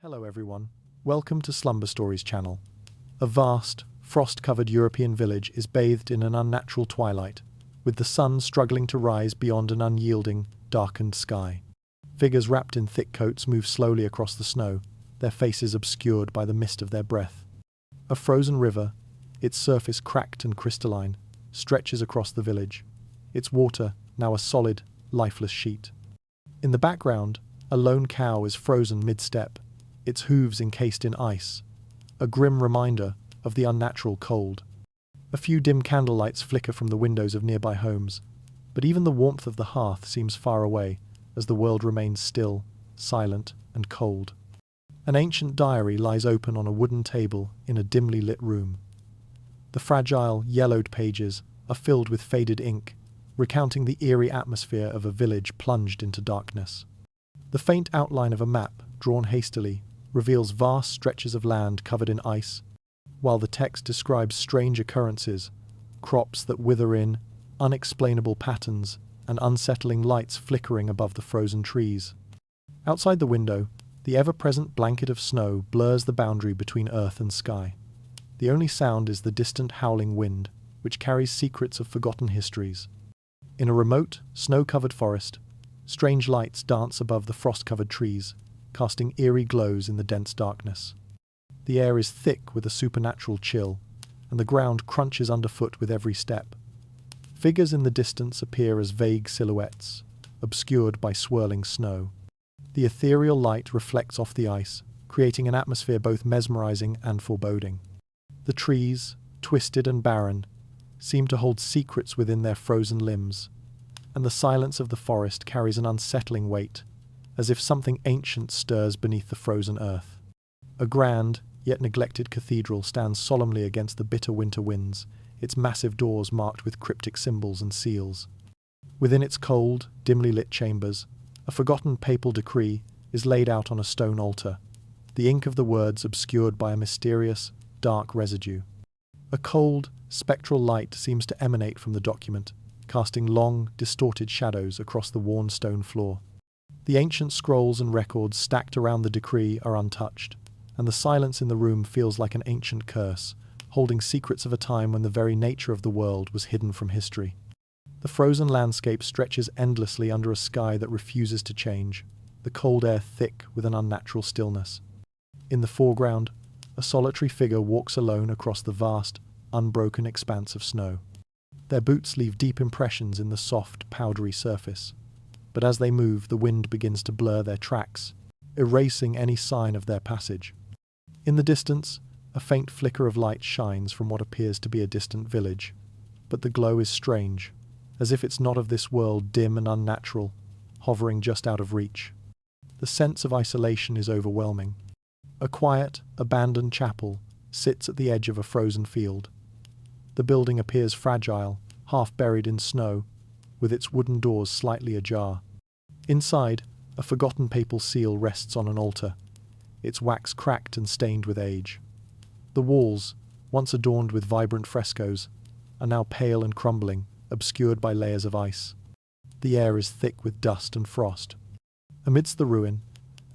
Hello everyone, welcome to Slumber Stories channel. A vast, frost-covered European village is bathed in an unnatural twilight, with the sun struggling to rise beyond an unyielding, darkened sky. Figures wrapped in thick coats move slowly across the snow, their faces obscured by the mist of their breath. A frozen river, its surface cracked and crystalline, stretches across the village, its water now a solid, lifeless sheet. In the background, a lone cow is frozen mid-step, its hooves encased in ice, a grim reminder of the unnatural cold. A few dim candlelights flicker from the windows of nearby homes, but even the warmth of the hearth seems far away as the world remains still, silent, and cold. An ancient diary lies open on a wooden table in a dimly lit room. The fragile, yellowed pages are filled with faded ink, recounting the eerie atmosphere of a village plunged into darkness. The faint outline of a map, drawn hastily, reveals vast stretches of land covered in ice, while the text describes strange occurrences, crops that wither in, unexplainable patterns, and unsettling lights flickering above the frozen trees. Outside the window, the ever-present blanket of snow blurs the boundary between earth and sky. The only sound is the distant howling wind, which carries secrets of forgotten histories. In a remote, snow-covered forest, strange lights dance above the frost-covered trees, casting eerie glows in the dense darkness. The air is thick with a supernatural chill, and the ground crunches underfoot with every step. Figures in the distance appear as vague silhouettes, obscured by swirling snow. The ethereal light reflects off the ice, creating an atmosphere both mesmerizing and foreboding. The trees, twisted and barren, seem to hold secrets within their frozen limbs, and the silence of the forest carries an unsettling weight, as if something ancient stirs beneath the frozen earth. A grand, yet neglected cathedral stands solemnly against the bitter winter winds, its massive doors marked with cryptic symbols and seals. Within its cold, dimly lit chambers, a forgotten papal decree is laid out on a stone altar, the ink of the words obscured by a mysterious, dark residue. A cold, spectral light seems to emanate from the document, casting long, distorted shadows across the worn stone floor. The ancient scrolls and records stacked around the decree are untouched, and the silence in the room feels like an ancient curse, holding secrets of a time when the very nature of the world was hidden from history. The frozen landscape stretches endlessly under a sky that refuses to change, the cold air thick with an unnatural stillness. In the foreground, a solitary figure walks alone across the vast, unbroken expanse of snow. Their boots leave deep impressions in the soft, powdery surface, but as they move, the wind begins to blur their tracks, erasing any sign of their passage. In the distance, a faint flicker of light shines from what appears to be a distant village, but the glow is strange, as if it's not of this world, dim and unnatural, hovering just out of reach. The sense of isolation is overwhelming. A quiet, abandoned chapel sits at the edge of a frozen field. The building appears fragile, half buried in snow, with its wooden doors slightly ajar. Inside, a forgotten papal seal rests on an altar, its wax cracked and stained with age. The walls, once adorned with vibrant frescoes, are now pale and crumbling, obscured by layers of ice. The air is thick with dust and frost. Amidst the ruin,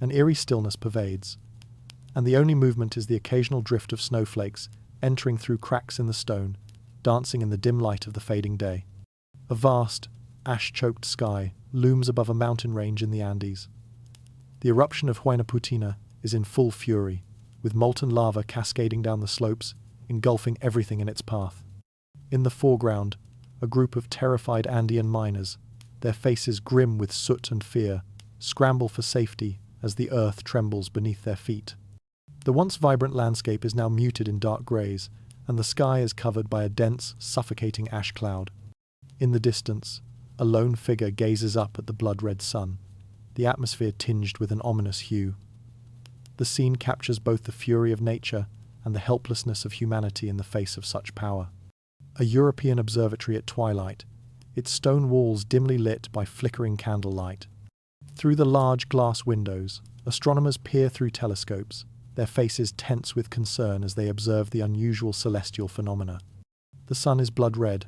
an eerie stillness pervades, and the only movement is the occasional drift of snowflakes entering through cracks in the stone, dancing in the dim light of the fading day. A vast, ash-choked sky looms above a mountain range in the Andes. The eruption of Huayna Putina is in full fury, with molten lava cascading down the slopes, engulfing everything in its path. In the foreground, a group of terrified Andean miners, their faces grim with soot and fear, scramble for safety as the earth trembles beneath their feet. The once vibrant landscape is now muted in dark greys, and the sky is covered by a dense, suffocating ash cloud. In the distance, a lone figure gazes up at the blood-red sun, the atmosphere tinged with an ominous hue. The scene captures both the fury of nature and the helplessness of humanity in the face of such power. A European observatory at twilight, its stone walls dimly lit by flickering candlelight. Through the large glass windows, astronomers peer through telescopes, their faces tense with concern as they observe the unusual celestial phenomena. The sun is blood-red,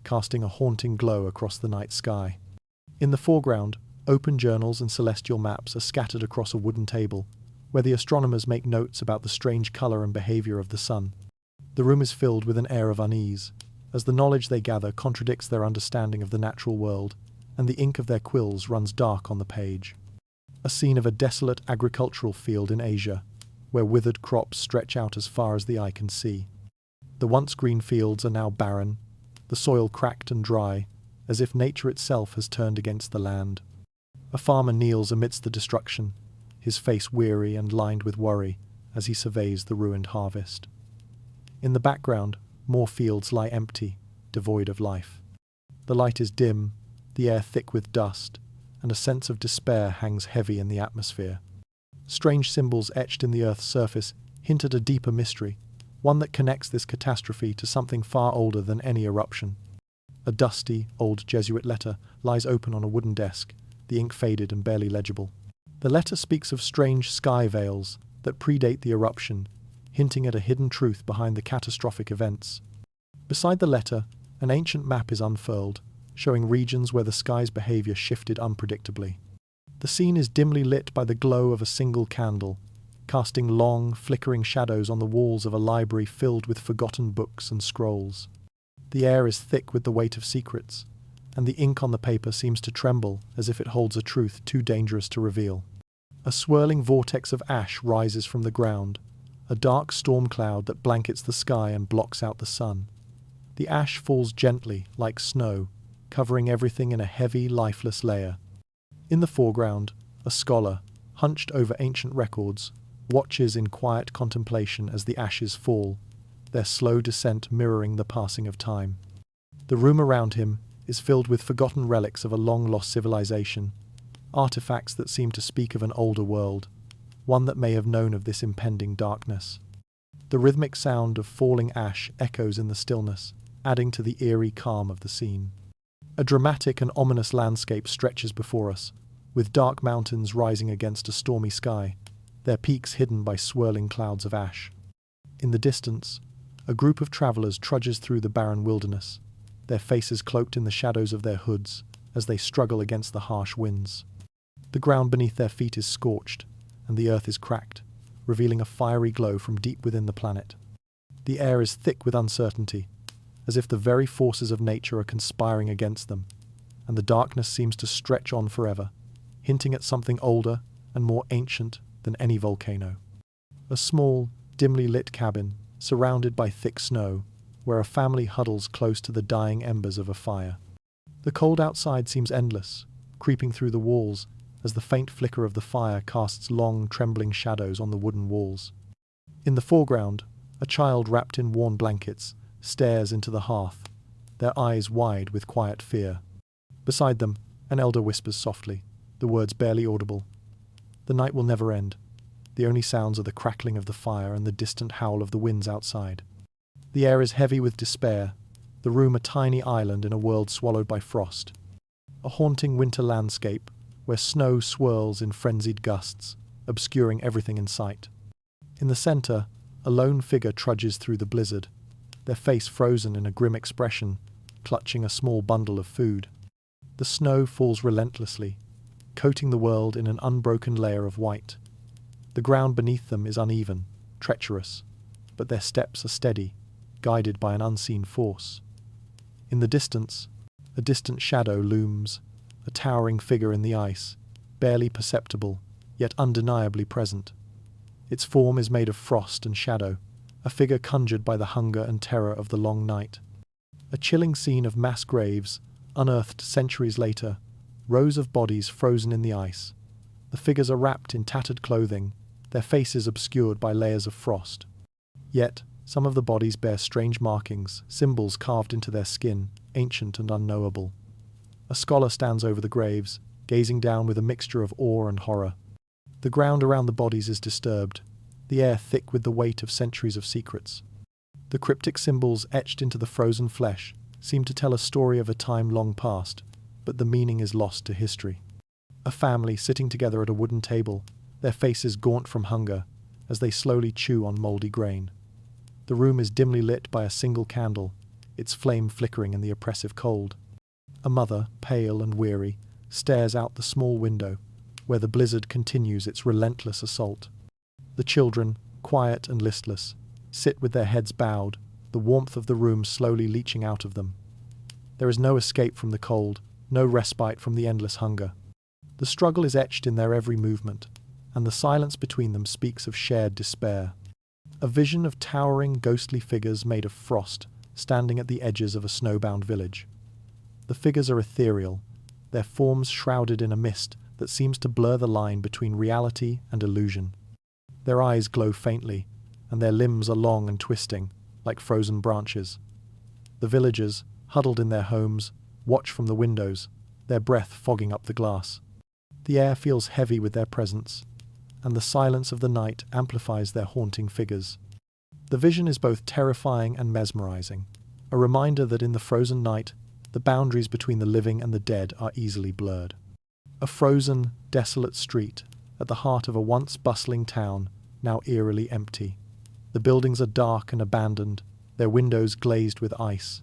casting a haunting glow across the night sky. In the foreground, open journals and celestial maps are scattered across a wooden table, where the astronomers make notes about the strange color and behavior of the sun. The room is filled with an air of unease, as the knowledge they gather contradicts their understanding of the natural world, and the ink of their quills runs dark on the page. A scene of a desolate agricultural field in Asia, where withered crops stretch out as far as the eye can see. The once green fields are now barren, the soil cracked and dry, as if nature itself has turned against the land. A farmer kneels amidst the destruction, his face weary and lined with worry as he surveys the ruined harvest. In the background, more fields lie empty, devoid of life. The light is dim, the air thick with dust, and a sense of despair hangs heavy in the atmosphere. Strange symbols etched in the earth's surface hint at a deeper mystery, one that connects this catastrophe to something far older than any eruption. A dusty, old Jesuit letter lies open on a wooden desk, the ink faded and barely legible. The letter speaks of strange sky veils that predate the eruption, hinting at a hidden truth behind the catastrophic events. Beside the letter, an ancient map is unfurled, showing regions where the sky's behavior shifted unpredictably. The scene is dimly lit by the glow of a single candle, casting long, flickering shadows on the walls of a library filled with forgotten books and scrolls. The air is thick with the weight of secrets, and the ink on the paper seems to tremble as if it holds a truth too dangerous to reveal. A swirling vortex of ash rises from the ground, a dark storm cloud that blankets the sky and blocks out the sun. The ash falls gently, like snow, covering everything in a heavy, lifeless layer. In the foreground, a scholar, hunched over ancient records, watches in quiet contemplation as the ashes fall, their slow descent mirroring the passing of time. The room around him is filled with forgotten relics of a long-lost civilization, artifacts that seem to speak of an older world, one that may have known of this impending darkness. The rhythmic sound of falling ash echoes in the stillness, adding to the eerie calm of the scene. A dramatic and ominous landscape stretches before us, with dark mountains rising against a stormy sky, their peaks hidden by swirling clouds of ash. In the distance, a group of travelers trudges through the barren wilderness, their faces cloaked in the shadows of their hoods as they struggle against the harsh winds. The ground beneath their feet is scorched, and the earth is cracked, revealing a fiery glow from deep within the planet. The air is thick with uncertainty, as if the very forces of nature are conspiring against them, and the darkness seems to stretch on forever, hinting at something older and more ancient than any volcano. A small, dimly lit cabin, surrounded by thick snow, where a family huddles close to the dying embers of a fire. The cold outside seems endless, creeping through the walls as the faint flicker of the fire casts long, trembling shadows on the wooden walls. In the foreground, a child wrapped in worn blankets stares into the hearth, their eyes wide with quiet fear. Beside them, an elder whispers softly, the words barely audible. The night will never end. The only sounds are the crackling of the fire and the distant howl of the winds outside. The air is heavy with despair, the room a tiny island in a world swallowed by frost. A haunting winter landscape, where snow swirls in frenzied gusts, obscuring everything in sight. In the center, a lone figure trudges through the blizzard, their face frozen in a grim expression, clutching a small bundle of food. The snow falls relentlessly, coating the world in an unbroken layer of white. The ground beneath them is uneven, treacherous, but their steps are steady, guided by an unseen force. In the distance, a distant shadow looms, a towering figure in the ice, barely perceptible, yet undeniably present. Its form is made of frost and shadow, a figure conjured by the hunger and terror of the long night. A chilling scene of mass graves, unearthed centuries later, rows of bodies frozen in the ice. The figures are wrapped in tattered clothing, their faces obscured by layers of frost. Yet, some of the bodies bear strange markings, symbols carved into their skin, ancient and unknowable. A scholar stands over the graves, gazing down with a mixture of awe and horror. The ground around the bodies is disturbed, the air thick with the weight of centuries of secrets. The cryptic symbols etched into the frozen flesh seem to tell a story of a time long past, but the meaning is lost to history. A family sitting together at a wooden table, their faces gaunt from hunger, as they slowly chew on mouldy grain. The room is dimly lit by a single candle, its flame flickering in the oppressive cold. A mother, pale and weary, stares out the small window, where the blizzard continues its relentless assault. The children, quiet and listless, sit with their heads bowed, the warmth of the room slowly leaching out of them. There is no escape from the cold, no respite from the endless hunger. The struggle is etched in their every movement, and the silence between them speaks of shared despair. A vision of towering, ghostly figures made of frost, standing at the edges of a snowbound village. The figures are ethereal, their forms shrouded in a mist that seems to blur the line between reality and illusion. Their eyes glow faintly, and their limbs are long and twisting, like frozen branches. The villagers, huddled in their homes, watch from the windows, their breath fogging up the glass. The air feels heavy with their presence, and the silence of the night amplifies their haunting figures. The vision is both terrifying and mesmerizing, a reminder that in the frozen night, the boundaries between the living and the dead are easily blurred. A frozen, desolate street at the heart of a once bustling town, now eerily empty. The buildings are dark and abandoned, their windows glazed with ice.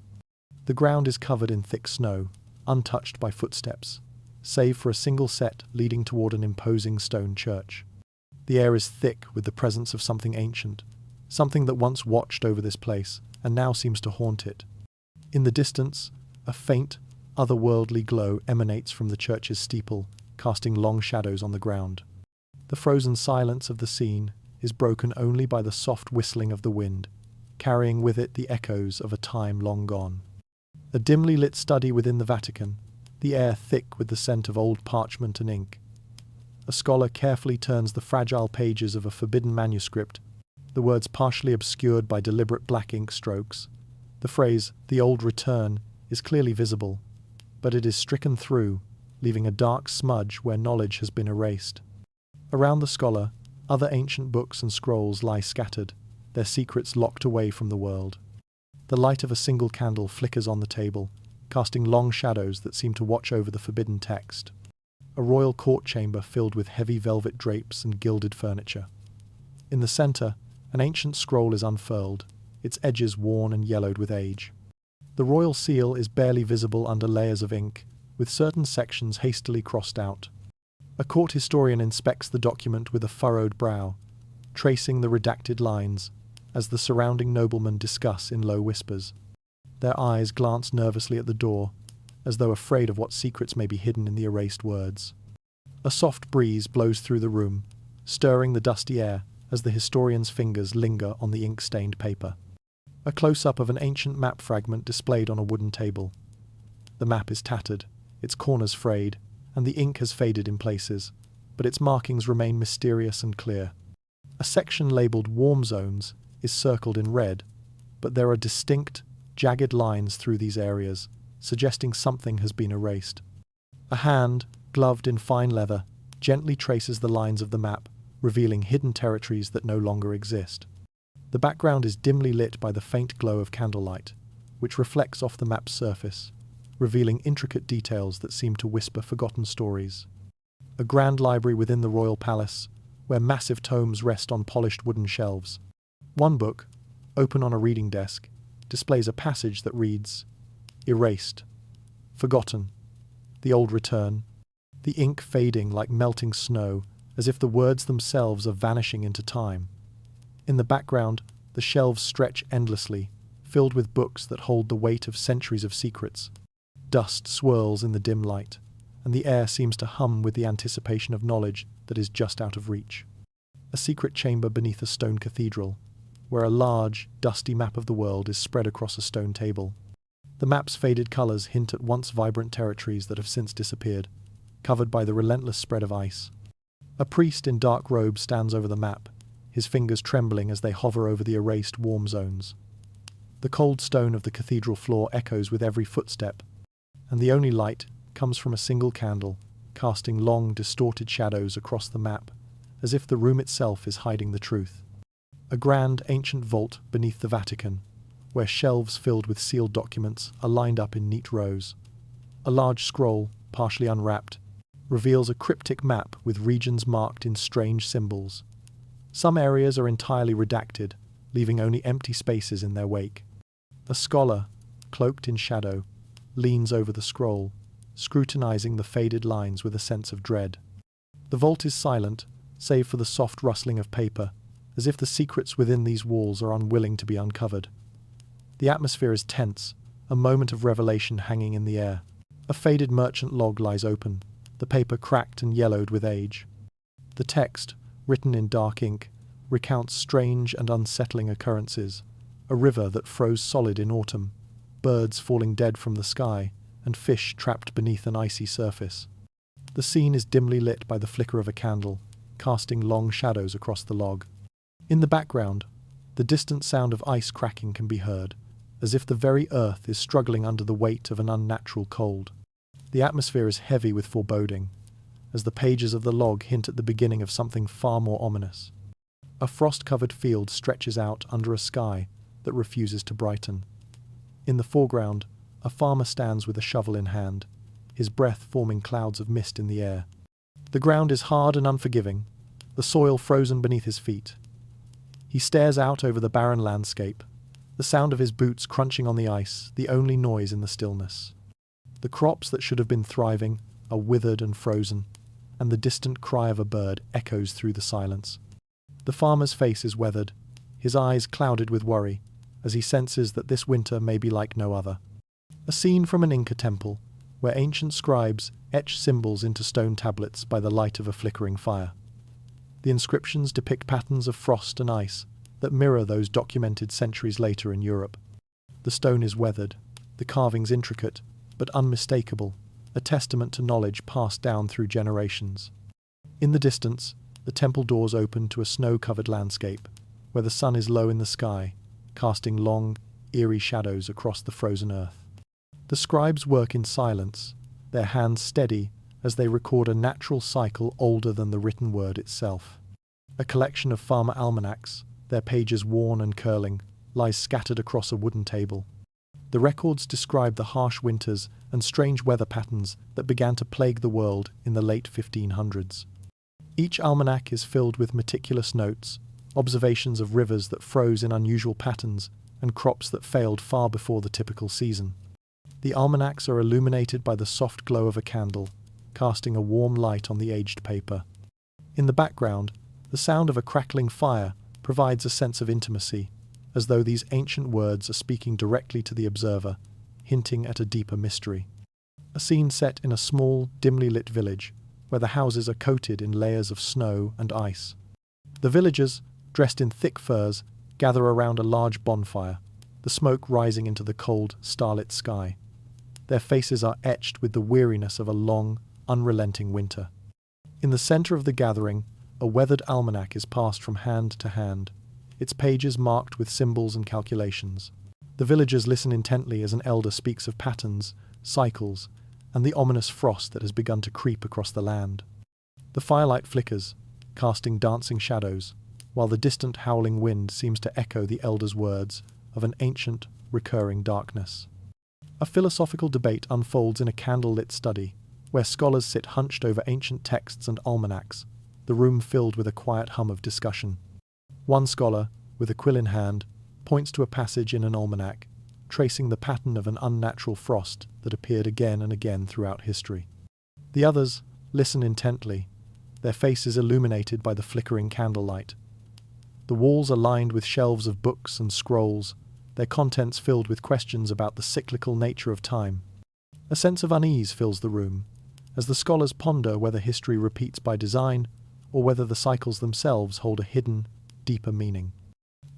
The ground is covered in thick snow, untouched by footsteps, save for a single set leading toward an imposing stone church. The air is thick with the presence of something ancient, something that once watched over this place and now seems to haunt it. In the distance, a faint, otherworldly glow emanates from the church's steeple, casting long shadows on the ground. The frozen silence of the scene is broken only by the soft whistling of the wind, carrying with it the echoes of a time long gone. A dimly lit study within the Vatican, the air thick with the scent of old parchment and ink. A scholar carefully turns the fragile pages of a forbidden manuscript, the words partially obscured by deliberate black ink strokes. The phrase, "the old return," is clearly visible, but it is stricken through, leaving a dark smudge where knowledge has been erased. Around the scholar, other ancient books and scrolls lie scattered, their secrets locked away from the world. The light of a single candle flickers on the table, casting long shadows that seem to watch over the forbidden text. A royal court chamber filled with heavy velvet drapes and gilded furniture. In the center, an ancient scroll is unfurled, its edges worn and yellowed with age. The royal seal is barely visible under layers of ink, with certain sections hastily crossed out. A court historian inspects the document with a furrowed brow, tracing the redacted lines, as the surrounding noblemen discuss in low whispers. Their eyes glance nervously at the door, as though afraid of what secrets may be hidden in the erased words. A soft breeze blows through the room, stirring the dusty air as the historian's fingers linger on the ink-stained paper. A close-up of an ancient map fragment displayed on a wooden table. The map is tattered, its corners frayed, and the ink has faded in places, but its markings remain mysterious and clear. A section labelled Warm Zones is circled in red, but there are distinct, jagged lines through these areas, suggesting something has been erased. A hand, gloved in fine leather, gently traces the lines of the map, revealing hidden territories that no longer exist. The background is dimly lit by the faint glow of candlelight, which reflects off the map's surface, revealing intricate details that seem to whisper forgotten stories. A grand library within the royal palace, where massive tomes rest on polished wooden shelves. One book, open on a reading desk, displays a passage that reads, "Erased, forgotten, the old return," the ink fading like melting snow, as if the words themselves are vanishing into time. In the background, the shelves stretch endlessly, filled with books that hold the weight of centuries of secrets. Dust swirls in the dim light, and the air seems to hum with the anticipation of knowledge that is just out of reach. A secret chamber beneath a stone cathedral, where a large, dusty map of the world is spread across a stone table. The map's faded colours hint at once vibrant territories that have since disappeared, covered by the relentless spread of ice. A priest in dark robes stands over the map, his fingers trembling as they hover over the erased warm zones. The cold stone of the cathedral floor echoes with every footstep, and the only light comes from a single candle, casting long, distorted shadows across the map, as if the room itself is hiding the truth. A grand, ancient vault beneath the Vatican, where shelves filled with sealed documents are lined up in neat rows. A large scroll, partially unwrapped, reveals a cryptic map with regions marked in strange symbols. Some areas are entirely redacted, leaving only empty spaces in their wake. A scholar, cloaked in shadow, leans over the scroll, scrutinizing the faded lines with a sense of dread. The vault is silent, save for the soft rustling of paper as if the secrets within these walls are unwilling to be uncovered. The atmosphere is tense, a moment of revelation hanging in the air. A faded merchant log lies open, the paper cracked and yellowed with age. The text, written in dark ink, recounts strange and unsettling occurrences: a river that froze solid in autumn, birds falling dead from the sky, and fish trapped beneath an icy surface. The scene is dimly lit by the flicker of a candle, casting long shadows across the log. In the background, the distant sound of ice cracking can be heard, as if the very earth is struggling under the weight of an unnatural cold. The atmosphere is heavy with foreboding, as the pages of the log hint at the beginning of something far more ominous. A frost-covered field stretches out under a sky that refuses to brighten. In the foreground, a farmer stands with a shovel in hand, his breath forming clouds of mist in the air. The ground is hard and unforgiving, the soil frozen beneath his feet. He stares out over the barren landscape, the sound of his boots crunching on the ice, the only noise in the stillness. The crops that should have been thriving are withered and frozen, and the distant cry of a bird echoes through the silence. The farmer's face is weathered, his eyes clouded with worry, as he senses that this winter may be like no other. A scene from an Inca temple, where ancient scribes etch symbols into stone tablets by the light of a flickering fire. The inscriptions depict patterns of frost and ice that mirror those documented centuries later in Europe. The stone is weathered, the carvings intricate, but unmistakable, a testament to knowledge passed down through generations. In the distance, the temple doors open to a snow-covered landscape, where the sun is low in the sky, casting long, eerie shadows across the frozen earth. The scribes work in silence, their hands steady as they record a natural cycle older than the written word itself. A collection of farmer almanacs, their pages worn and curling, lies scattered across a wooden table. The records describe the harsh winters and strange weather patterns that began to plague the world in the late 1500s. Each almanac is filled with meticulous notes, observations of rivers that froze in unusual patterns, and crops that failed far before the typical season. The almanacs are illuminated by the soft glow of a candle, casting a warm light on the aged paper. In the background, the sound of a crackling fire provides a sense of intimacy, as though these ancient words are speaking directly to the observer, hinting at a deeper mystery. A scene set in a small, dimly lit village, where the houses are coated in layers of snow and ice. The villagers, dressed in thick furs, gather around a large bonfire, the smoke rising into the cold, starlit sky. Their faces are etched with the weariness of a long, unrelenting winter. In the center of the gathering, a weathered almanac is passed from hand to hand, its pages marked with symbols and calculations. The villagers listen intently as an elder speaks of patterns, cycles, and the ominous frost that has begun to creep across the land. The firelight flickers, casting dancing shadows, while the distant howling wind seems to echo the elder's words of an ancient, recurring darkness. A philosophical debate unfolds in a candle-lit study, where scholars sit hunched over ancient texts and almanacs, the room filled with a quiet hum of discussion. One scholar, with a quill in hand, points to a passage in an almanac, tracing the pattern of an unnatural frost that appeared again and again throughout history. The others listen intently, their faces illuminated by the flickering candlelight. The walls are lined with shelves of books and scrolls, their contents filled with questions about the cyclical nature of time. A sense of unease fills the room, as the scholars ponder whether history repeats by design, or whether the cycles themselves hold a hidden, deeper meaning.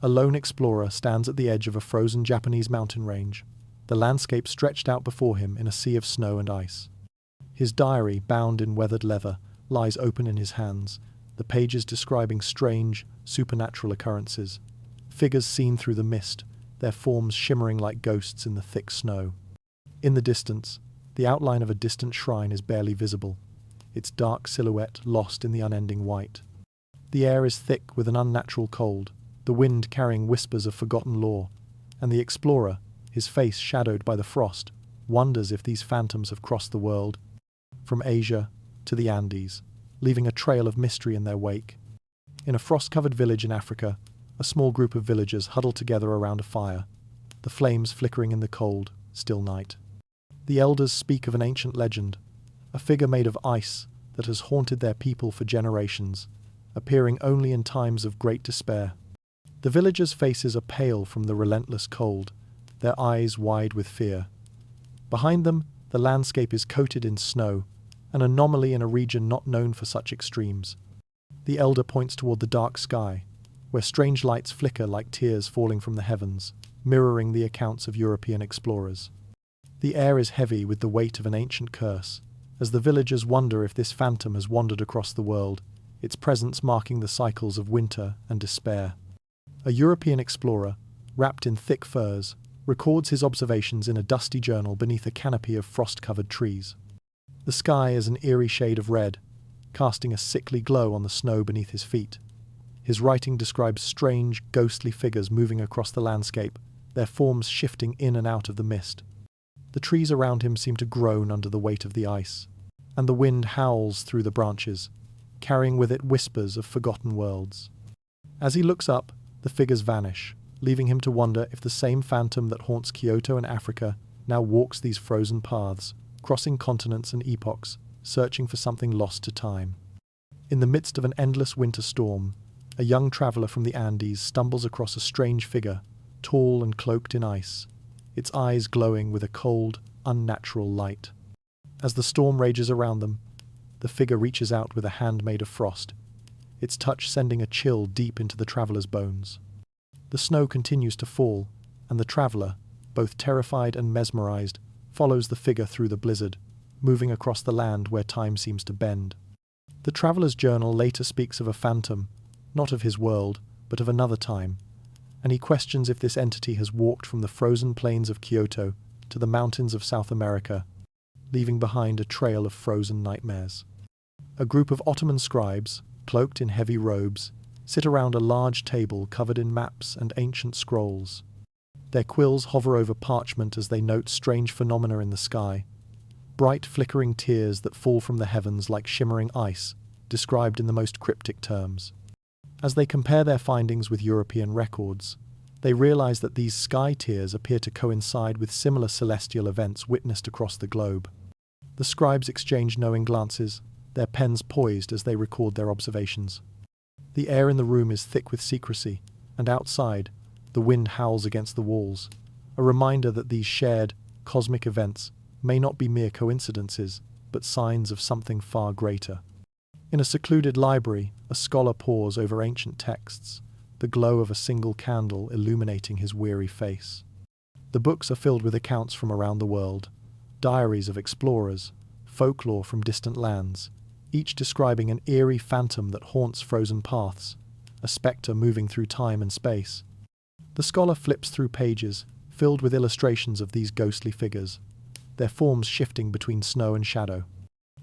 A lone explorer stands at the edge of a frozen Japanese mountain range, the landscape stretched out before him in a sea of snow and ice. His diary, bound in weathered leather, lies open in his hands, the pages describing strange, supernatural occurrences, figures seen through the mist, their forms shimmering like ghosts in the thick snow. In the distance, the outline of a distant shrine is barely visible, its dark silhouette lost in the unending white. The air is thick with an unnatural cold, the wind carrying whispers of forgotten lore, and the explorer, his face shadowed by the frost, wonders if these phantoms have crossed the world, from Asia to the Andes, leaving a trail of mystery in their wake. In a frost-covered village in Africa, a small group of villagers huddle together around a fire, the flames flickering in the cold, still night. The elders speak of an ancient legend, a figure made of ice that has haunted their people for generations, appearing only in times of great despair. The villagers' faces are pale from the relentless cold, their eyes wide with fear. Behind them, the landscape is coated in snow, an anomaly in a region not known for such extremes. The elder points toward the dark sky, where strange lights flicker like tears falling from the heavens, mirroring the accounts of European explorers. The air is heavy with the weight of an ancient curse, as the villagers wonder if this phantom has wandered across the world, its presence marking the cycles of winter and despair. A European explorer, wrapped in thick furs, records his observations in a dusty journal beneath a canopy of frost-covered trees. The sky is an eerie shade of red, casting a sickly glow on the snow beneath his feet. His writing describes strange, ghostly figures moving across the landscape, their forms shifting in and out of the mist. The trees around him seem to groan under the weight of the ice, and the wind howls through the branches, carrying with it whispers of forgotten worlds. As he looks up, the figures vanish, leaving him to wonder if the same phantom that haunts Kyoto and Africa now walks these frozen paths, crossing continents and epochs, searching for something lost to time. In the midst of an endless winter storm, a young traveller from the Andes stumbles across a strange figure, tall and cloaked in ice, its eyes glowing with a cold, unnatural light. As the storm rages around them, the figure reaches out with a hand made of frost, its touch sending a chill deep into the traveller's bones. The snow continues to fall, and the traveller, both terrified and mesmerized, follows the figure through the blizzard, moving across the land where time seems to bend. The traveller's journal later speaks of a phantom, not of his world, but of another time, and he questions if this entity has walked from the frozen plains of Kyoto to the mountains of South America, leaving behind a trail of frozen nightmares. A group of Ottoman scribes, cloaked in heavy robes, sit around a large table covered in maps and ancient scrolls. Their quills hover over parchment as they note strange phenomena in the sky, bright flickering tears that fall from the heavens like shimmering ice, described in the most cryptic terms. As they compare their findings with European records, they realize that these sky tears appear to coincide with similar celestial events witnessed across the globe. The scribes exchange knowing glances, their pens poised as they record their observations. The air in the room is thick with secrecy, and outside, the wind howls against the walls, a reminder that these shared, cosmic events may not be mere coincidences, but signs of something far greater. In a secluded library, a scholar pores over ancient texts, the glow of a single candle illuminating his weary face. The books are filled with accounts from around the world, diaries of explorers, folklore from distant lands, each describing an eerie phantom that haunts frozen paths, a spectre moving through time and space. The scholar flips through pages, filled with illustrations of these ghostly figures, their forms shifting between snow and shadow.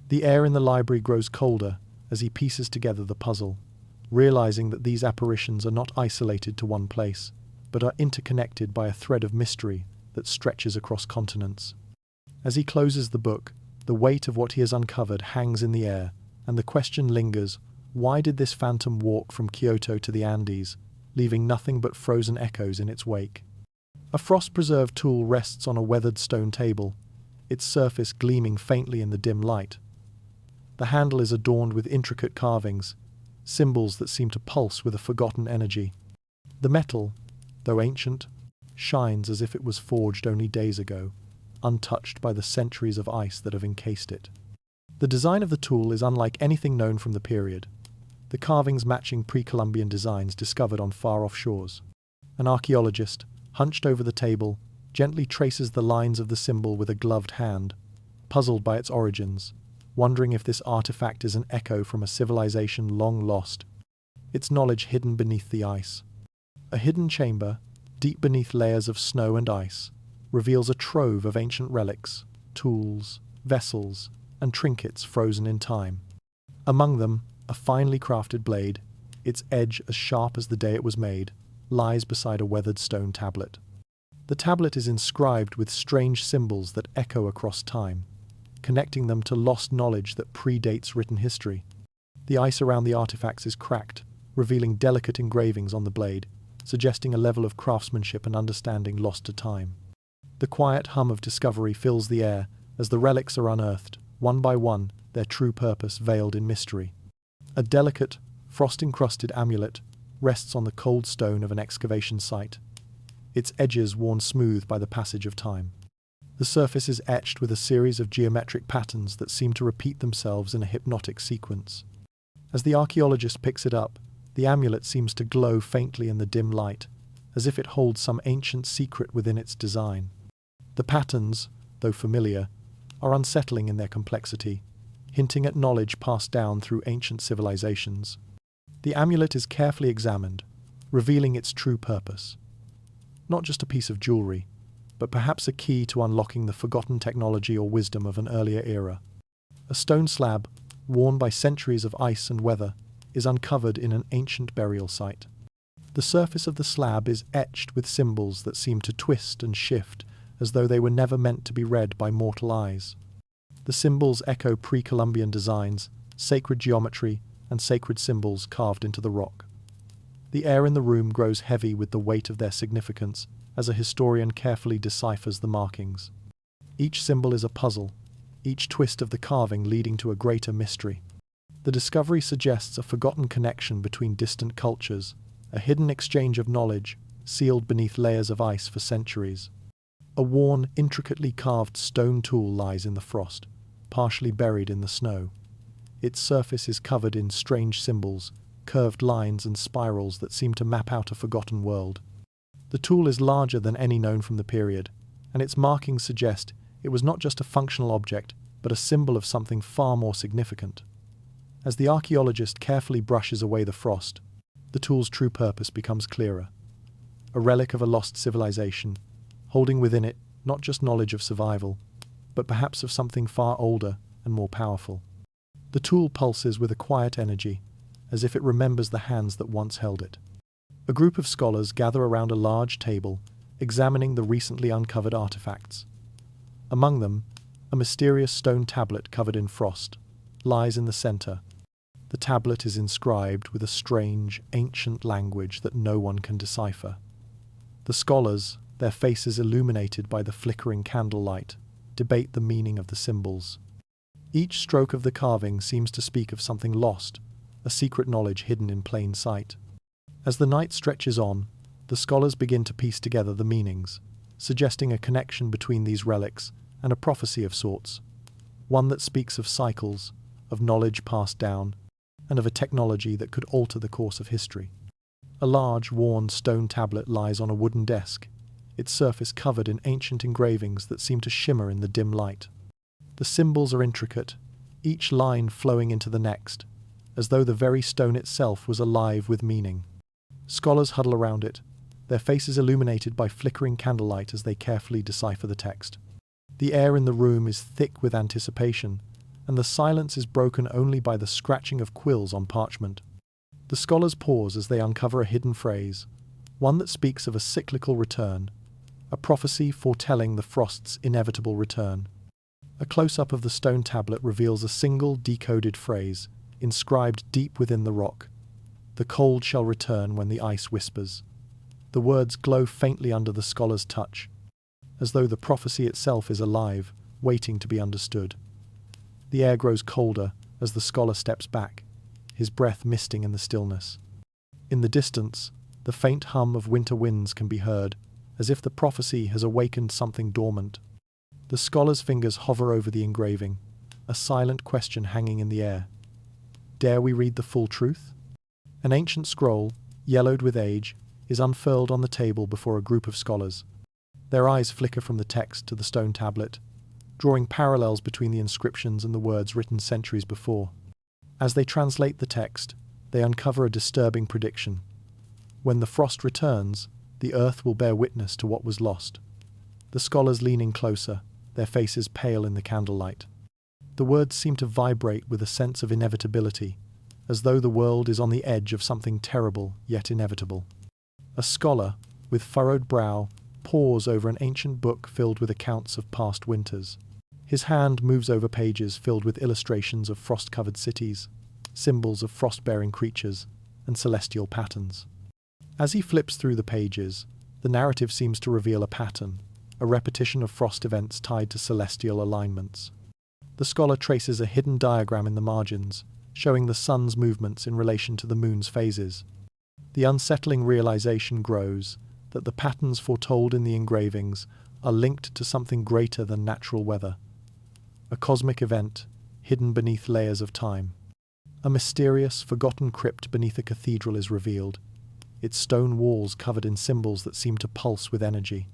The air in the library grows colder as he pieces together the puzzle, realizing that these apparitions are not isolated to one place, but are interconnected by a thread of mystery that stretches across continents. As he closes the book, the weight of what he has uncovered hangs in the air, and the question lingers, why did this phantom walk from Kyoto to the Andes, leaving nothing but frozen echoes in its wake? A frost-preserved tool rests on a weathered stone table, its surface gleaming faintly in the dim light. The handle is adorned with intricate carvings, symbols that seem to pulse with a forgotten energy. The metal, though ancient, shines as if it was forged only days ago, untouched by the centuries of ice that have encased it. The design of the tool is unlike anything known from the period, the carvings matching pre-Columbian designs discovered on far-off shores. An archaeologist, hunched over the table, gently traces the lines of the symbol with a gloved hand, puzzled by its origins, wondering if this artifact is an echo from a civilization long lost, its knowledge hidden beneath the ice. A hidden chamber, deep beneath layers of snow and ice, reveals a trove of ancient relics, tools, vessels, and trinkets frozen in time. Among them, a finely crafted blade, its edge as sharp as the day it was made, lies beside a weathered stone tablet. The tablet is inscribed with strange symbols that echo across time, connecting them to lost knowledge that predates written history. The ice around the artifacts is cracked, revealing delicate engravings on the blade, suggesting a level of craftsmanship and understanding lost to time. The quiet hum of discovery fills the air as the relics are unearthed, one by one, their true purpose veiled in mystery. A delicate, frost-encrusted amulet rests on the cold stone of an excavation site, its edges worn smooth by the passage of time. The surface is etched with a series of geometric patterns that seem to repeat themselves in a hypnotic sequence. As the archaeologist picks it up, the amulet seems to glow faintly in the dim light, as if it holds some ancient secret within its design. The patterns, though familiar, are unsettling in their complexity, hinting at knowledge passed down through ancient civilizations. The amulet is carefully examined, revealing its true purpose. Not just a piece of jewelry, but perhaps a key to unlocking the forgotten technology or wisdom of an earlier era. A stone slab, worn by centuries of ice and weather, is uncovered in an ancient burial site. The surface of the slab is etched with symbols that seem to twist and shift as though they were never meant to be read by mortal eyes. The symbols echo pre-Columbian designs, sacred geometry, and sacred symbols carved into the rock. The air in the room grows heavy with the weight of their significance as a historian carefully deciphers the markings. Each symbol is a puzzle, each twist of the carving leading to a greater mystery. The discovery suggests a forgotten connection between distant cultures, a hidden exchange of knowledge, sealed beneath layers of ice for centuries. A worn, intricately carved stone tool lies in the frost, partially buried in the snow. Its surface is covered in strange symbols, curved lines and spirals that seem to map out a forgotten world. The tool is larger than any known from the period, and its markings suggest it was not just a functional object, but a symbol of something far more significant. As the archaeologist carefully brushes away the frost, the tool's true purpose becomes clearer. A relic of a lost civilization, holding within it not just knowledge of survival, but perhaps of something far older and more powerful. The tool pulses with a quiet energy, as if it remembers the hands that once held it. A group of scholars gather around a large table, examining the recently uncovered artifacts. Among them, a mysterious stone tablet covered in frost lies in the center. The tablet is inscribed with a strange, ancient language that no one can decipher. The scholars, their faces illuminated by the flickering candlelight, debate the meaning of the symbols. Each stroke of the carving seems to speak of something lost, a secret knowledge hidden in plain sight. As the night stretches on, the scholars begin to piece together the meanings, suggesting a connection between these relics and a prophecy of sorts, one that speaks of cycles, of knowledge passed down, and of a technology that could alter the course of history. A large, worn stone tablet lies on a wooden desk, its surface covered in ancient engravings that seem to shimmer in the dim light. The symbols are intricate, each line flowing into the next, as though the very stone itself was alive with meaning. Scholars huddle around it, their faces illuminated by flickering candlelight as they carefully decipher the text. The air in the room is thick with anticipation, and the silence is broken only by the scratching of quills on parchment. The scholars pause as they uncover a hidden phrase, one that speaks of a cyclical return, a prophecy foretelling the frost's inevitable return. A close-up of the stone tablet reveals a single decoded phrase, inscribed deep within the rock. The cold shall return when the ice whispers. The words glow faintly under the scholar's touch, as though the prophecy itself is alive, waiting to be understood. The air grows colder as the scholar steps back, his breath misting in the stillness. In the distance, the faint hum of winter winds can be heard, as if the prophecy has awakened something dormant. The scholar's fingers hover over the engraving, a silent question hanging in the air. Dare we read the full truth? An ancient scroll, yellowed with age, is unfurled on the table before a group of scholars. Their eyes flicker from the text to the stone tablet, drawing parallels between the inscriptions and the words written centuries before. As they translate the text, they uncover a disturbing prediction. When the frost returns, the earth will bear witness to what was lost. The scholars leaning closer, their faces pale in the candlelight. The words seem to vibrate with a sense of inevitability, as though the world is on the edge of something terrible yet inevitable. A scholar, with furrowed brow, pores over an ancient book filled with accounts of past winters. His hand moves over pages filled with illustrations of frost-covered cities, symbols of frost-bearing creatures, and celestial patterns. As he flips through the pages, the narrative seems to reveal a pattern, a repetition of frost events tied to celestial alignments. The scholar traces a hidden diagram in the margins, showing the sun's movements in relation to the moon's phases. The unsettling realization grows that the patterns foretold in the engravings are linked to something greater than natural weather, a cosmic event hidden beneath layers of time. A mysterious, forgotten crypt beneath a cathedral is revealed, its stone walls covered in symbols that seem to pulse with energy.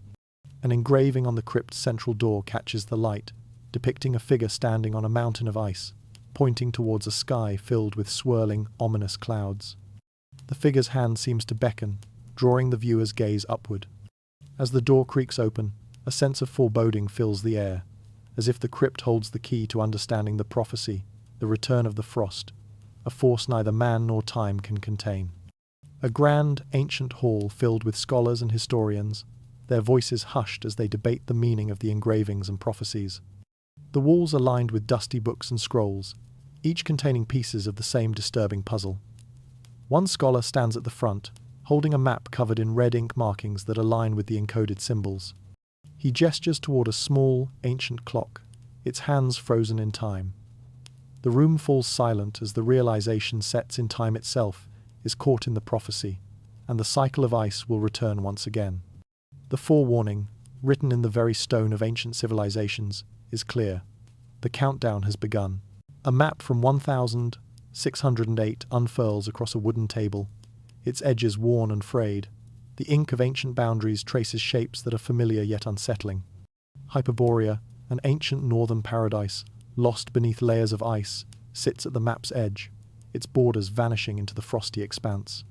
An engraving on the crypt's central door catches the light, depicting a figure standing on a mountain of ice, pointing towards a sky filled with swirling, ominous clouds. The figure's hand seems to beckon, drawing the viewer's gaze upward. As the door creaks open, a sense of foreboding fills the air, as if the crypt holds the key to understanding the prophecy, the return of the frost, a force neither man nor time can contain. A grand, ancient hall filled with scholars and historians, their voices hushed as they debate the meaning of the engravings and prophecies. The walls are lined with dusty books and scrolls, each containing pieces of the same disturbing puzzle. One scholar stands at the front, holding a map covered in red ink markings that align with the encoded symbols. He gestures toward a small, ancient clock, its hands frozen in time. The room falls silent as the realization sets in time itself is caught in the prophecy, and the cycle of ice will return once again. The forewarning, written in the very stone of ancient civilizations, is clear. The countdown has begun. A map from 1608 unfurls across a wooden table, its edges worn and frayed. The ink of ancient boundaries traces shapes that are familiar yet unsettling. Hyperborea, an ancient northern paradise, lost beneath layers of ice, sits at the map's edge, its borders vanishing into the frosty expanse.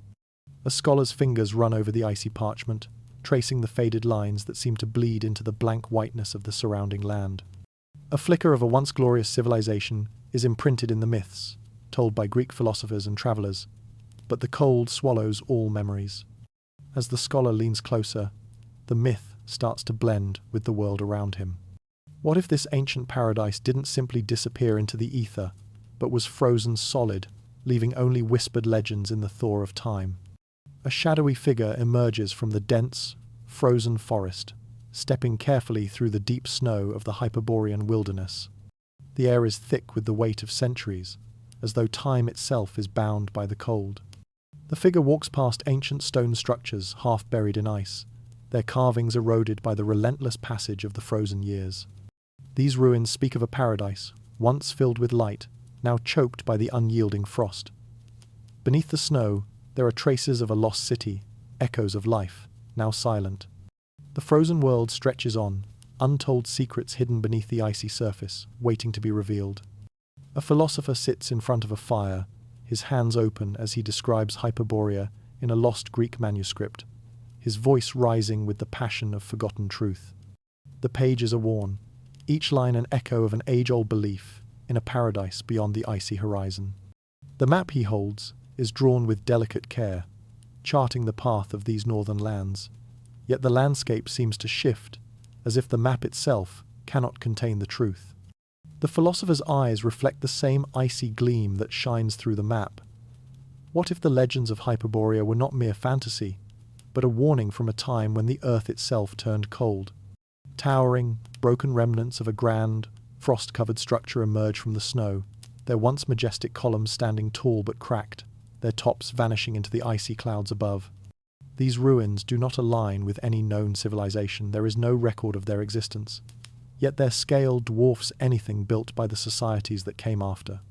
A scholar's fingers run over the icy parchment, tracing the faded lines that seem to bleed into the blank whiteness of the surrounding land. A flicker of a once glorious civilization is imprinted in the myths, told by Greek philosophers and travelers, but the cold swallows all memories. As the scholar leans closer, the myth starts to blend with the world around him. What if this ancient paradise didn't simply disappear into the ether, but was frozen solid, leaving only whispered legends in the thaw of time? A shadowy figure emerges from the dense, frozen forest, stepping carefully through the deep snow of the Hyperborean wilderness. The air is thick with the weight of centuries, as though time itself is bound by the cold. The figure walks past ancient stone structures half buried in ice, their carvings eroded by the relentless passage of the frozen years. These ruins speak of a paradise, once filled with light, now choked by the unyielding frost. Beneath the snow, there are traces of a lost city, echoes of life, now silent. The frozen world stretches on, untold secrets hidden beneath the icy surface, waiting to be revealed. A philosopher sits in front of a fire, his hands open as he describes Hyperborea in a lost Greek manuscript, his voice rising with the passion of forgotten truth. The pages are worn, each line an echo of an age-old belief in a paradise beyond the icy horizon. The map he holds is drawn with delicate care, charting the path of these northern lands, yet the landscape seems to shift, as if the map itself cannot contain the truth. The philosopher's eyes reflect the same icy gleam that shines through the map. What if the legends of Hyperborea were not mere fantasy, but a warning from a time when the earth itself turned cold? Towering, broken remnants of a grand, frost-covered structure emerge from the snow, their once majestic columns standing tall but cracked, their tops vanishing into the icy clouds above. These ruins do not align with any known civilization. There is no record of their existence. Yet their scale dwarfs anything built by the societies that came after.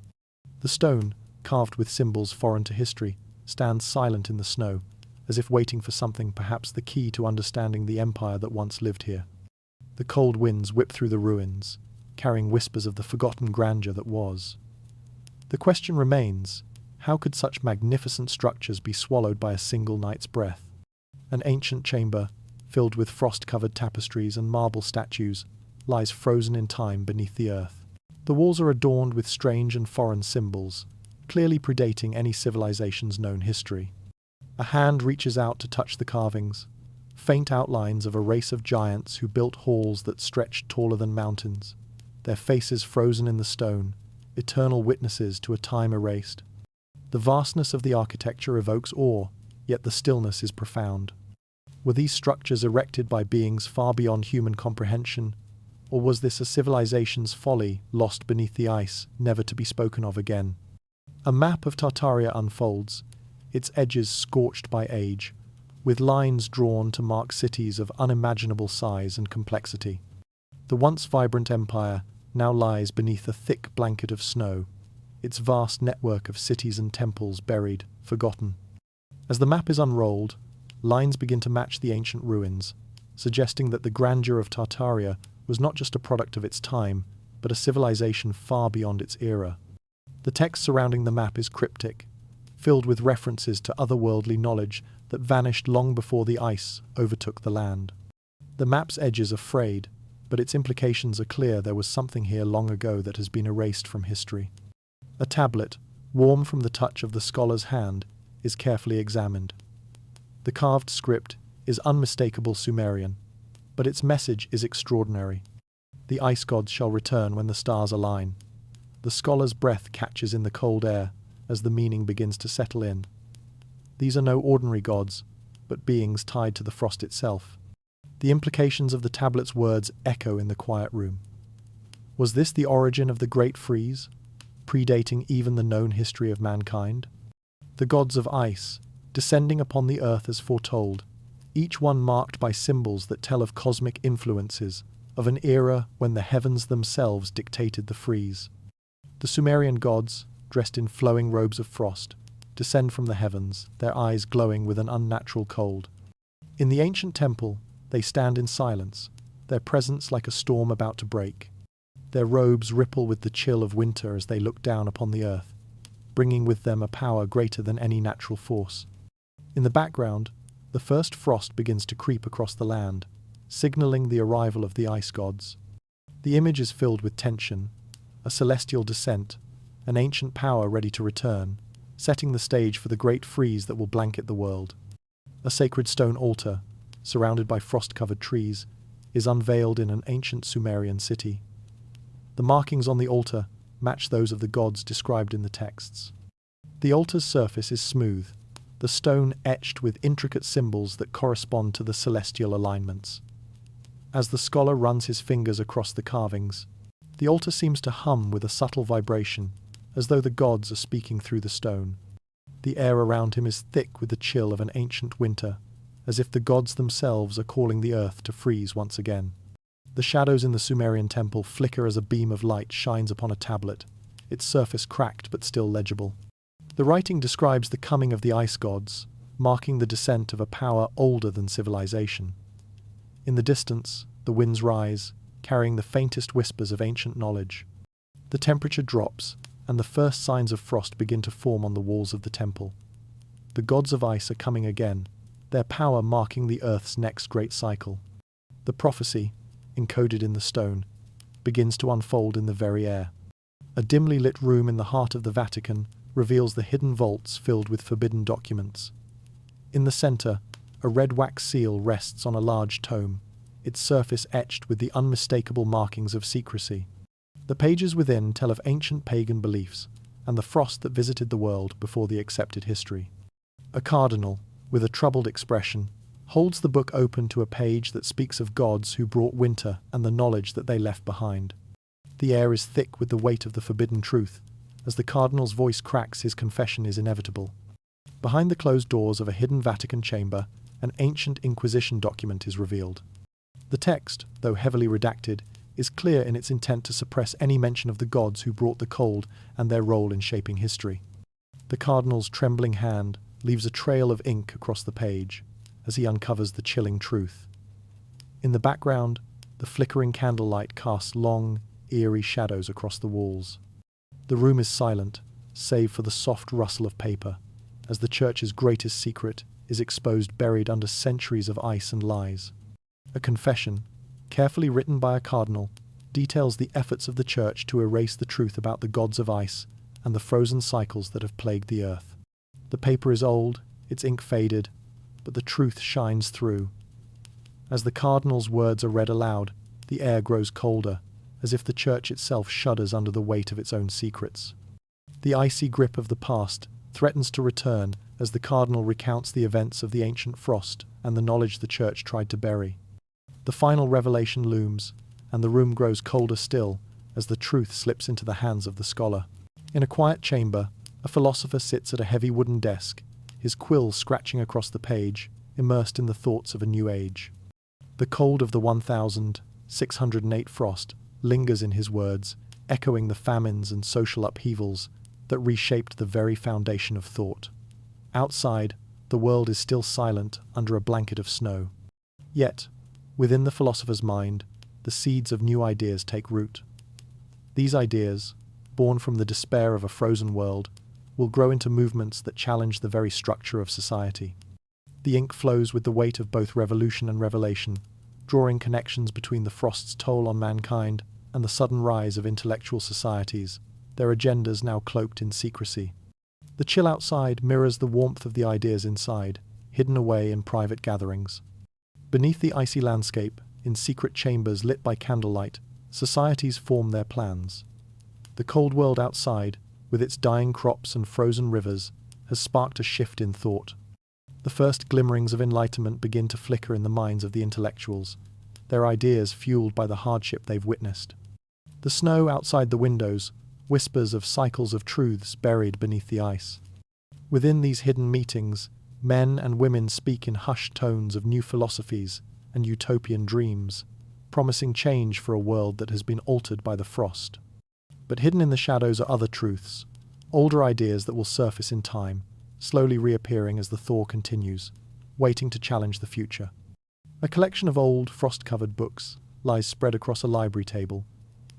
The stone, carved with symbols foreign to history, stands silent in the snow, as if waiting for something, perhaps the key to understanding the empire that once lived here. The cold winds whip through the ruins, carrying whispers of the forgotten grandeur that was. The question remains, how could such magnificent structures be swallowed by a single night's breath? An ancient chamber, filled with frost-covered tapestries and marble statues, lies frozen in time beneath the earth. The walls are adorned with strange and foreign symbols, clearly predating any civilization's known history. A hand reaches out to touch the carvings, faint outlines of a race of giants who built halls that stretched taller than mountains, their faces frozen in the stone, eternal witnesses to a time erased. The vastness of the architecture evokes awe, yet the stillness is profound. Were these structures erected by beings far beyond human comprehension, or was this a civilization's folly lost beneath the ice, never to be spoken of again? A map of Tartaria unfolds, its edges scorched by age, with lines drawn to mark cities of unimaginable size and complexity. The once vibrant empire now lies beneath a thick blanket of snow, its vast network of cities and temples buried, forgotten. As the map is unrolled, lines begin to match the ancient ruins, suggesting that the grandeur of Tartaria was not just a product of its time, but a civilization far beyond its era. The text surrounding the map is cryptic, filled with references to otherworldly knowledge that vanished long before the ice overtook the land. The map's edges are frayed, but its implications are clear. There was something here long ago that has been erased from history. A tablet, warm from the touch of the scholar's hand, is carefully examined. The carved script is unmistakable Sumerian, but its message is extraordinary. The ice gods shall return when the stars align. The scholar's breath catches in the cold air as the meaning begins to settle in. These are no ordinary gods, but beings tied to the frost itself. The implications of the tablet's words echo in the quiet room. Was this the origin of the Great Freeze, predating even the known history of mankind? The gods of ice, descending upon the earth as foretold, each one marked by symbols that tell of cosmic influences, of an era when the heavens themselves dictated the freeze. The Sumerian gods, dressed in flowing robes of frost, descend from the heavens, their eyes glowing with an unnatural cold. In the ancient temple, they stand in silence, their presence like a storm about to break. Their robes ripple with the chill of winter as they look down upon the earth, bringing with them a power greater than any natural force. In the background, the first frost begins to creep across the land, signaling the arrival of the ice gods. The image is filled with tension, a celestial descent, an ancient power ready to return, setting the stage for the great freeze that will blanket the world. A sacred stone altar, surrounded by frost-covered trees, is unveiled in an ancient Sumerian city. The markings on the altar match those of the gods described in the texts. The altar's surface is smooth, the stone etched with intricate symbols that correspond to the celestial alignments. As the scholar runs his fingers across the carvings, the altar seems to hum with a subtle vibration, as though the gods are speaking through the stone. The air around him is thick with the chill of an ancient winter, as if the gods themselves are calling the earth to freeze once again. The shadows in the Sumerian temple flicker as a beam of light shines upon a tablet, its surface cracked but still legible. The writing describes the coming of the ice gods, marking the descent of a power older than civilization. In the distance, the winds rise, carrying the faintest whispers of ancient knowledge. The temperature drops, and the first signs of frost begin to form on the walls of the temple. The gods of ice are coming again, their power marking the earth's next great cycle. The prophecy, encoded in the stone, begins to unfold in the very air. A dimly lit room in the heart of the Vatican reveals the hidden vaults filled with forbidden documents. In the center, a red wax seal rests on a large tome, its surface etched with the unmistakable markings of secrecy. The pages within tell of ancient pagan beliefs and the frost that visited the world before the accepted history. A cardinal, with a troubled expression, holds the book open to a page that speaks of gods who brought winter and the knowledge that they left behind. The air is thick with the weight of the forbidden truth. As the cardinal's voice cracks, his confession is inevitable. Behind the closed doors of a hidden Vatican chamber, an ancient Inquisition document is revealed. The text, though heavily redacted, is clear in its intent to suppress any mention of the gods who brought the cold and their role in shaping history. The cardinal's trembling hand leaves a trail of ink across the page as he uncovers the chilling truth. In the background, the flickering candlelight casts long, eerie shadows across the walls. The room is silent, save for the soft rustle of paper, as the church's greatest secret is exposed, buried under centuries of ice and lies. A confession, carefully written by a cardinal, details the efforts of the church to erase the truth about the gods of ice and the frozen cycles that have plagued the earth. The paper is old, its ink faded, but the truth shines through. As the cardinal's words are read aloud, the air grows colder, as if the church itself shudders under the weight of its own secrets. The icy grip of the past threatens to return as the cardinal recounts the events of the ancient frost and the knowledge the church tried to bury. The final revelation looms, and the room grows colder still as the truth slips into the hands of the scholar. In a quiet chamber, A philosopher sits at a heavy wooden desk, his quill scratching across the page, immersed in the thoughts of a new age. The cold of the 1608 frost lingers in his words, echoing the famines and social upheavals that reshaped the very foundation of thought. Outside, the world is still silent under a blanket of snow. Yet, within the philosopher's mind, the seeds of new ideas take root. These ideas, born from the despair of a frozen world, will grow into movements that challenge the very structure of society. The ink flows with the weight of both revolution and revelation, drawing connections between the frost's toll on mankind and the sudden rise of intellectual societies, their agendas now cloaked in secrecy. The chill outside mirrors the warmth of the ideas inside, hidden away in private gatherings. Beneath the icy landscape, in secret chambers lit by candlelight, societies form their plans. The cold world outside, with its dying crops and frozen rivers, has sparked a shift in thought. The first glimmerings of enlightenment begin to flicker in the minds of the intellectuals, their ideas fueled by the hardship they've witnessed. The snow outside the windows whispers of cycles of truths buried beneath the ice. Within these hidden meetings, men and women speak in hushed tones of new philosophies and utopian dreams, promising change for a world that has been altered by the frost. But hidden in the shadows are other truths, older ideas that will surface in time, slowly reappearing as the thaw continues, waiting to challenge the future. A collection of old, frost-covered books lies spread across a library table,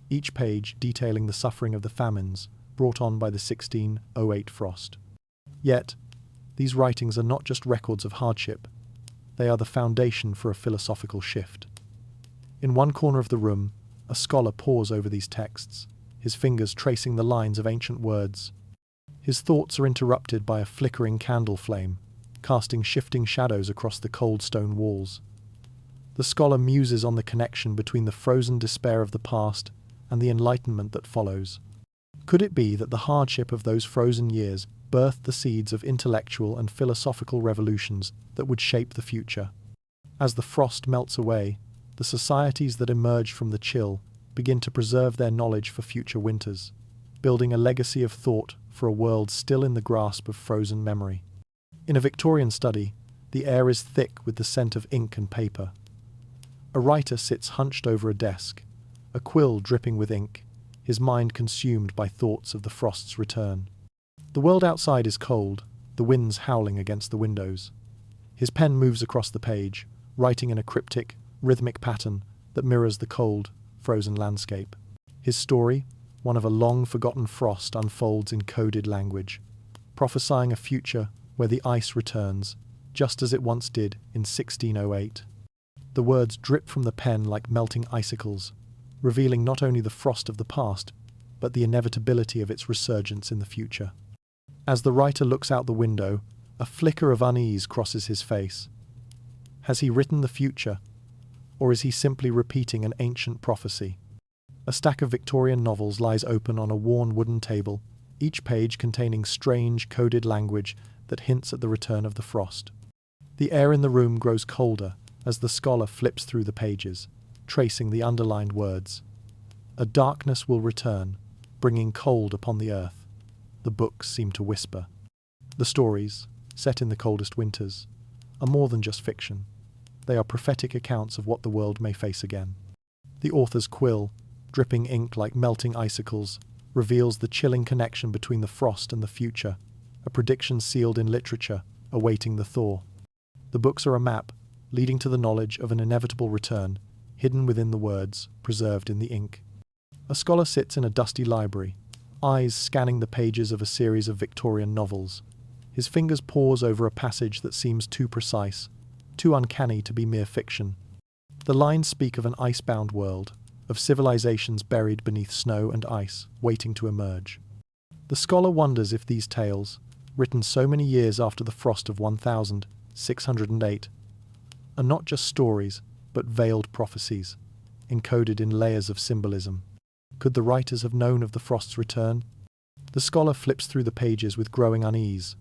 each page detailing the suffering of the famines brought on by the 1608 frost. Yet, these writings are not just records of hardship, they are the foundation for a philosophical shift. In one corner of the room, a scholar pores over these texts, his fingers tracing the lines of ancient words. His thoughts are interrupted by a flickering candle flame, casting shifting shadows across the cold stone walls. The scholar muses on the connection between the frozen despair of the past and the enlightenment that follows. Could it be that the hardship of those frozen years birthed the seeds of intellectual and philosophical revolutions that would shape the future? As the frost melts away, the societies that emerge from the chill begin to preserve their knowledge for future winters, building a legacy of thought for a world still in the grasp of frozen memory. In a Victorian study, the air is thick with the scent of ink and paper. A writer sits hunched over a desk, a quill dripping with ink, his mind consumed by thoughts of the frost's return. The world outside is cold, the winds howling against the windows. His pen moves across the page, writing in a cryptic, rhythmic pattern that mirrors the cold, frozen landscape. His story, one of a long-forgotten frost, unfolds in coded language, prophesying a future where the ice returns, just as it once did in 1608. The words drip from the pen like melting icicles, revealing not only the frost of the past, but the inevitability of its resurgence in the future. As the writer looks out the window, a flicker of unease crosses his face. Has he written the future, or is he simply repeating an ancient prophecy? A stack of Victorian novels lies open on a worn wooden table, each page containing strange, coded language that hints at the return of the frost. The air in the room grows colder as the scholar flips through the pages, tracing the underlined words. A darkness will return, bringing cold upon the earth, the books seem to whisper. The stories, set in the coldest winters, are more than just fiction. They are prophetic accounts of what the world may face again. The author's quill, dripping ink like melting icicles, reveals the chilling connection between the frost and the future, a prediction sealed in literature, awaiting the thaw. The books are a map, leading to the knowledge of an inevitable return, hidden within the words, preserved in the ink. A scholar sits in a dusty library, eyes scanning the pages of a series of Victorian novels. His fingers pause over a passage that seems too precise, too uncanny to be mere fiction. The lines speak of an icebound world, of civilizations buried beneath snow and ice, waiting to emerge. The scholar wonders if these tales, written so many years after the frost of 1608, are not just stories, but veiled prophecies, encoded in layers of symbolism. Could the writers have known of the frost's return? The scholar flips through the pages with growing unease,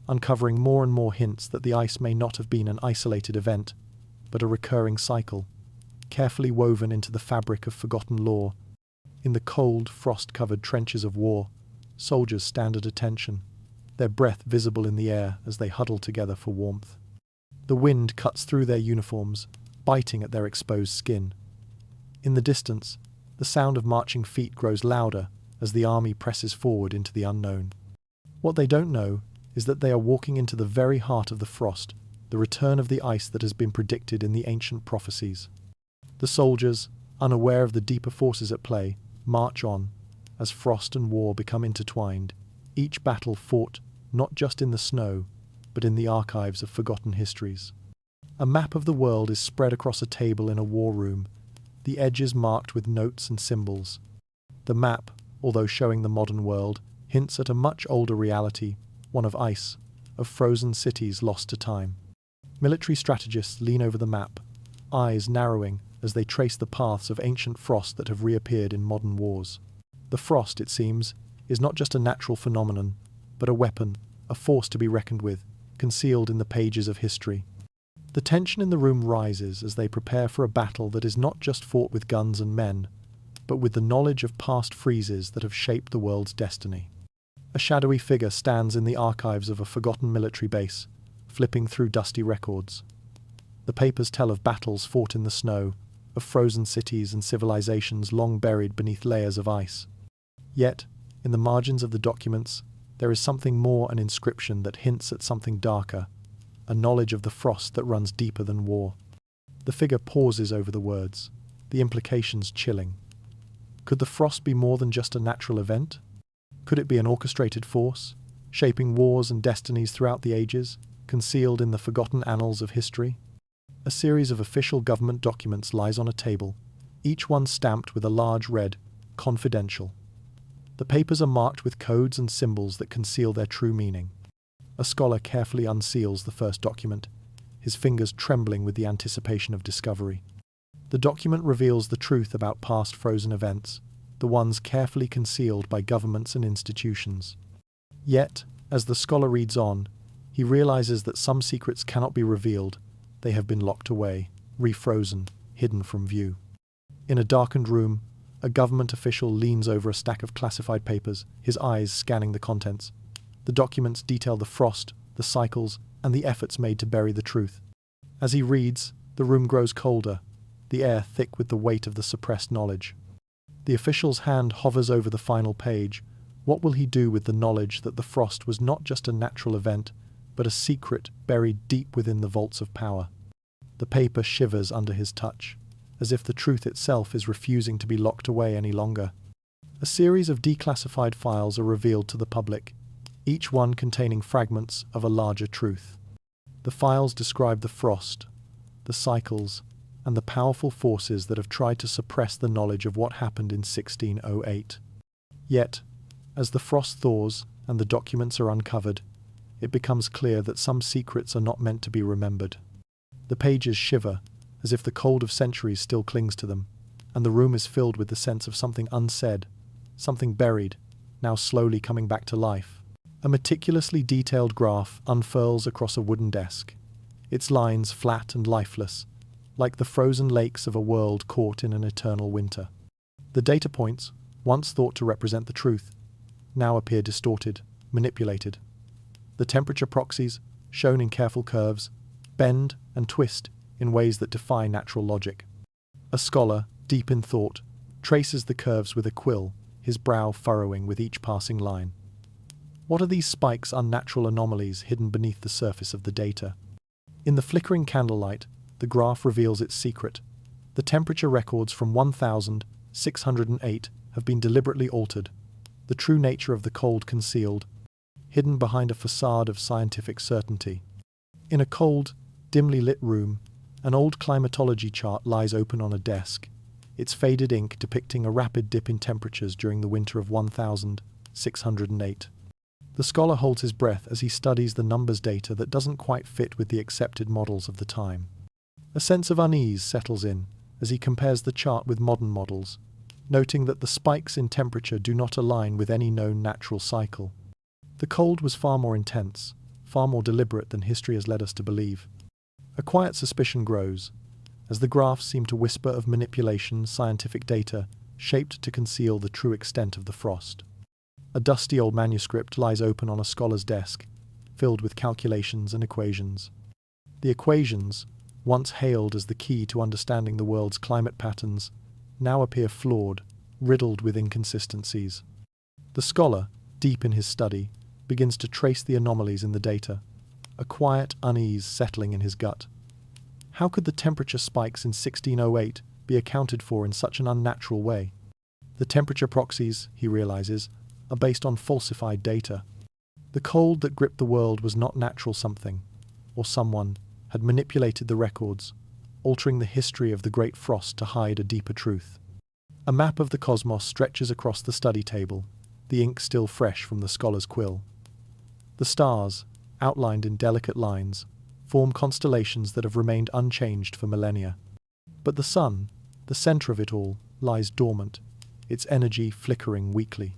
uncovering more and more hints that the ice may not have been an isolated event, but a recurring cycle, carefully woven into the fabric of forgotten lore. In the cold, frost-covered trenches of war, soldiers stand at attention, their breath visible in the air as they huddle together for warmth. The wind cuts through their uniforms, biting at their exposed skin. In the distance, the sound of marching feet grows louder as the army presses forward into the unknown. What they don't know is that they are walking into the very heart of the frost, the return of the ice that has been predicted in the ancient prophecies. The soldiers, unaware of the deeper forces at play, march on as frost and war become intertwined, each battle fought not just in the snow, but in the archives of forgotten histories. A map of the world is spread across a table in a war room, the edges marked with notes and symbols. The map, although showing the modern world, hints at a much older reality, one of ice, of frozen cities lost to time. Military strategists lean over the map, eyes narrowing as they trace the paths of ancient frost that have reappeared in modern wars. The frost, it seems, is not just a natural phenomenon, but a weapon, a force to be reckoned with, concealed in the pages of history. The tension in the room rises as they prepare for a battle that is not just fought with guns and men, but with the knowledge of past freezes that have shaped the world's destiny. A shadowy figure stands in the archives of a forgotten military base, flipping through dusty records. The papers tell of battles fought in the snow, of frozen cities and civilizations long buried beneath layers of ice. Yet, in the margins of the documents, there is something more, an inscription that hints at something darker, a knowledge of the frost that runs deeper than war. The figure pauses over the words, the implications chilling. Could the frost be more than just a natural event? Could it be an orchestrated force, shaping wars and destinies throughout the ages, concealed in the forgotten annals of history? A series of official government documents lies on a table, each one stamped with a large red, "Confidential." The papers are marked with codes and symbols that conceal their true meaning. A scholar carefully unseals the first document, his fingers trembling with the anticipation of discovery. The document reveals the truth about past frozen events, the ones carefully concealed by governments and institutions. Yet, as the scholar reads on, he realizes that some secrets cannot be revealed. They have been locked away, refrozen, hidden from view. In a darkened room, a government official leans over a stack of classified papers, his eyes scanning the contents. The documents detail the frost, the cycles, and the efforts made to bury the truth. As he reads, the room grows colder, the air thick with the weight of the suppressed knowledge. The official's hand hovers over the final page. What will he do with the knowledge that the frost was not just a natural event, but a secret buried deep within the vaults of power? The paper shivers under his touch, as if the truth itself is refusing to be locked away any longer. A series of declassified files are revealed to the public, each one containing fragments of a larger truth. The files describe the frost, the cycles, and the powerful forces that have tried to suppress the knowledge of what happened in 1608. Yet, as the frost thaws and the documents are uncovered, it becomes clear that some secrets are not meant to be remembered. The pages shiver, as if the cold of centuries still clings to them, and the room is filled with the sense of something unsaid, something buried, now slowly coming back to life. A meticulously detailed graph unfurls across a wooden desk, its lines flat and lifeless, like the frozen lakes of a world caught in an eternal winter. The data points, once thought to represent the truth, now appear distorted, manipulated. The temperature proxies, shown in careful curves, bend and twist in ways that defy natural logic. A scholar, deep in thought, traces the curves with a quill, his brow furrowing with each passing line. What are these spikes, unnatural anomalies hidden beneath the surface of the data? In the flickering candlelight, the graph reveals its secret. The temperature records from 1608 have been deliberately altered, the true nature of the cold concealed, hidden behind a facade of scientific certainty. In a cold, dimly lit room, an old climatology chart lies open on a desk, its faded ink depicting a rapid dip in temperatures during the winter of 1608. The scholar holds his breath as he studies the numbers data that doesn't quite fit with the accepted models of the time. A sense of unease settles in as he compares the chart with modern models, noting that the spikes in temperature do not align with any known natural cycle. The cold was far more intense, far more deliberate than history has led us to believe. A quiet suspicion grows, as the graphs seem to whisper of manipulation, scientific data, shaped to conceal the true extent of the frost. A dusty old manuscript lies open on a scholar's desk, filled with calculations and equations. The equations, once hailed as the key to understanding the world's climate patterns, now appear flawed, riddled with inconsistencies. The scholar, deep in his study, begins to trace the anomalies in the data, a quiet unease settling in his gut. How could the temperature spikes in 1608 be accounted for in such an unnatural way? The temperature proxies, he realizes, are based on falsified data. The cold that gripped the world was not natural. Something, or someone, had manipulated the records, altering the history of the Great Frost to hide a deeper truth. A map of the cosmos stretches across the study table, the ink still fresh from the scholar's quill. The stars, outlined in delicate lines, form constellations that have remained unchanged for millennia. But the sun, the center of it all, lies dormant, its energy flickering weakly.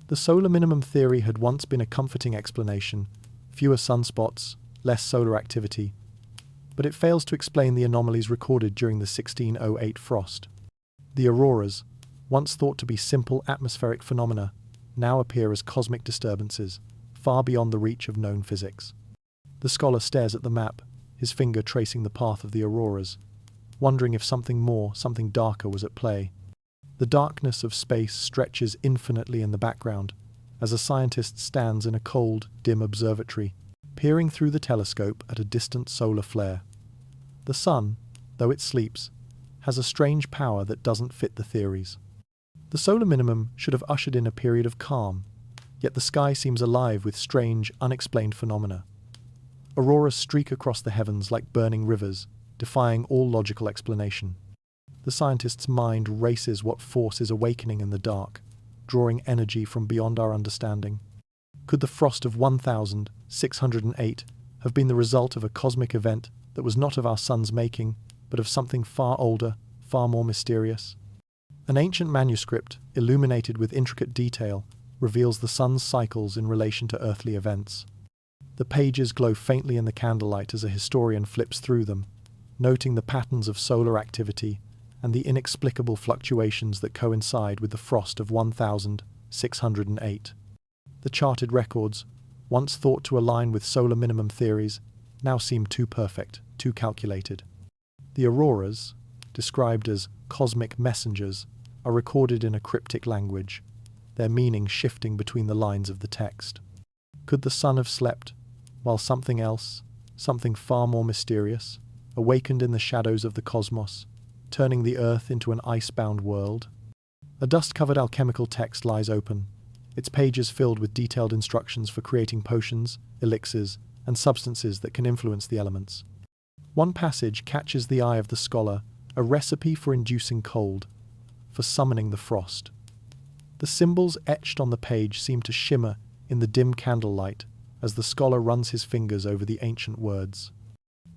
The solar minimum theory had once been a comforting explanation, fewer sunspots, less solar activity, but it fails to explain the anomalies recorded during the 1608 frost. The auroras, once thought to be simple atmospheric phenomena, now appear as cosmic disturbances, far beyond the reach of known physics. The scholar stares at the map, his finger tracing the path of the auroras, wondering if something more, something darker was at play. The darkness of space stretches infinitely in the background, as a scientist stands in a cold, dim observatory, peering through the telescope at a distant solar flare. The sun, though it sleeps, has a strange power that doesn't fit the theories. The solar minimum should have ushered in a period of calm, yet the sky seems alive with strange, unexplained phenomena. Auroras streak across the heavens like burning rivers, defying all logical explanation. The scientist's mind races what force is awakening in the dark, drawing energy from beyond our understanding. Could the frost of 1608 have been the result of a cosmic event that was not of our sun's making, but of something far older, far more mysterious? An ancient manuscript, illuminated with intricate detail, reveals the sun's cycles in relation to earthly events. The pages glow faintly in the candlelight as a historian flips through them, noting the patterns of solar activity and the inexplicable fluctuations that coincide with the frost of 1608. The charted records, once thought to align with solar minimum theories, now seem too perfect, too calculated. The auroras, described as cosmic messengers, are recorded in a cryptic language, their meaning shifting between the lines of the text. Could the sun have slept, while something else, something far more mysterious, awakened in the shadows of the cosmos, turning the earth into an ice-bound world? A dust-covered alchemical text lies open, its pages filled with detailed instructions for creating potions, elixirs, and substances that can influence the elements. One passage catches the eye of the scholar, a recipe for inducing cold, for summoning the frost. The symbols etched on the page seem to shimmer in the dim candlelight as the scholar runs his fingers over the ancient words.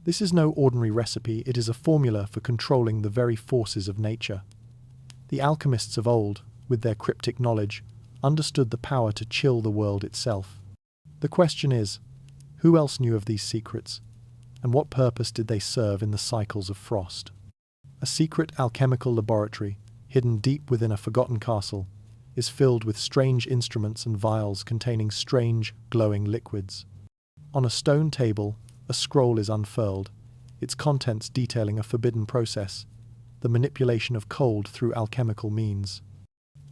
This is no ordinary recipe, it is a formula for controlling the very forces of nature. The alchemists of old, with their cryptic knowledge, understood the power to chill the world itself. The question is, who else knew of these secrets, and what purpose did they serve in the cycles of frost? A secret alchemical laboratory, hidden deep within a forgotten castle, is filled with strange instruments and vials containing strange, glowing liquids. On a stone table, a scroll is unfurled, its contents detailing a forbidden process, the manipulation of cold through alchemical means.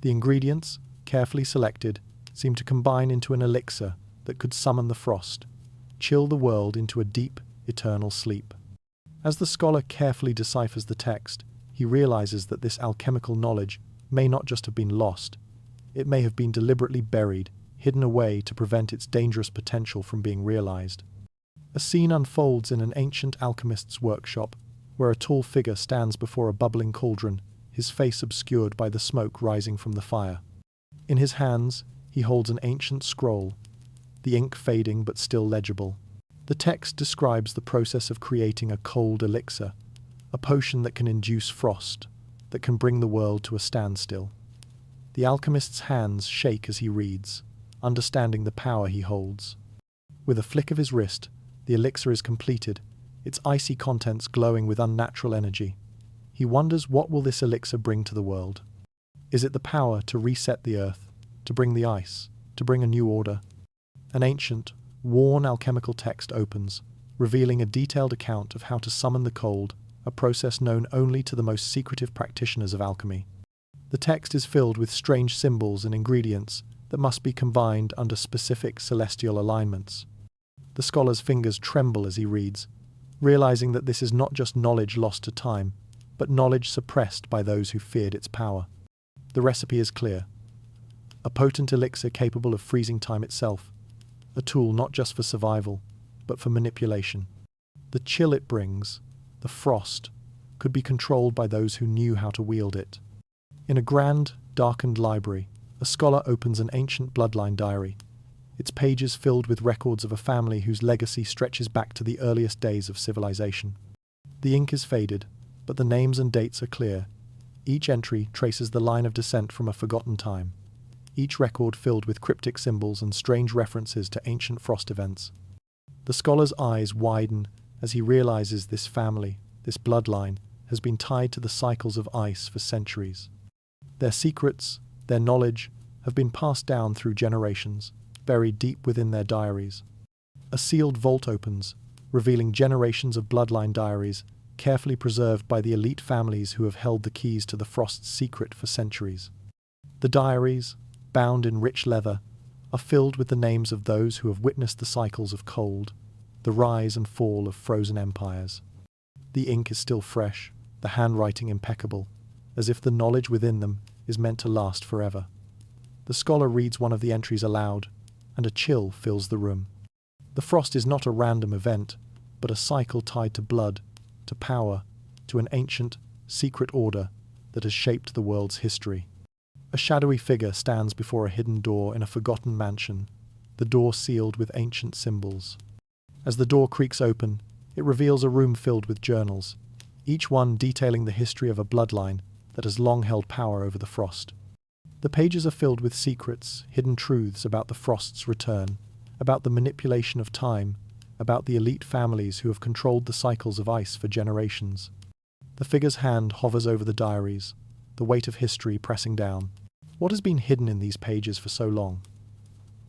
The ingredients, carefully selected, seem to combine into an elixir that could summon the frost, chill the world into a deep, eternal sleep. As the scholar carefully deciphers the text, he realizes that this alchemical knowledge may not just have been lost, it may have been deliberately buried, hidden away to prevent its dangerous potential from being realized. A scene unfolds in an ancient alchemist's workshop, where a tall figure stands before a bubbling cauldron, his face obscured by the smoke rising from the fire. In his hands, he holds an ancient scroll, the ink fading but still legible. The text describes the process of creating a cold elixir, a potion that can induce frost, that can bring the world to a standstill. The alchemist's hands shake as he reads, understanding the power he holds. With a flick of his wrist, the elixir is completed, its icy contents glowing with unnatural energy. He wonders, what will this elixir bring to the world? Is it the power to reset the earth, to bring the ice, to bring a new order. An ancient, worn alchemical text opens, revealing a detailed account of how to summon the cold, a process known only to the most secretive practitioners of alchemy. The text is filled with strange symbols and ingredients that must be combined under specific celestial alignments. The scholar's fingers tremble as he reads, realizing that this is not just knowledge lost to time, but knowledge suppressed by those who feared its power. The recipe is clear. A potent elixir capable of freezing time itself, a tool not just for survival, but for manipulation. The chill it brings, the frost, could be controlled by those who knew how to wield it. In a grand, darkened library, a scholar opens an ancient bloodline diary, its pages filled with records of a family whose legacy stretches back to the earliest days of civilization. The ink is faded, but the names and dates are clear. Each entry traces the line of descent from a forgotten time, each record filled with cryptic symbols and strange references to ancient frost events. The scholar's eyes widen as he realizes this family, this bloodline, has been tied to the cycles of ice for centuries. Their secrets, their knowledge, have been passed down through generations, buried deep within their diaries. A sealed vault opens, revealing generations of bloodline diaries, carefully preserved by the elite families who have held the keys to the frost's secret for centuries. The diaries, bound in rich leather, are filled with the names of those who have witnessed the cycles of cold, the rise and fall of frozen empires. The ink is still fresh, the handwriting impeccable, as if the knowledge within them is meant to last forever. The scholar reads one of the entries aloud, and a chill fills the room. The frost is not a random event, but a cycle tied to blood, to power, to an ancient, secret order that has shaped the world's history. A shadowy figure stands before a hidden door in a forgotten mansion, the door sealed with ancient symbols. As the door creaks open, it reveals a room filled with journals, each one detailing the history of a bloodline that has long held power over the frost. The pages are filled with secrets, hidden truths about the frost's return, about the manipulation of time, about the elite families who have controlled the cycles of ice for generations. The figure's hand hovers over the diaries, the weight of history pressing down. What has been hidden in these pages for so long?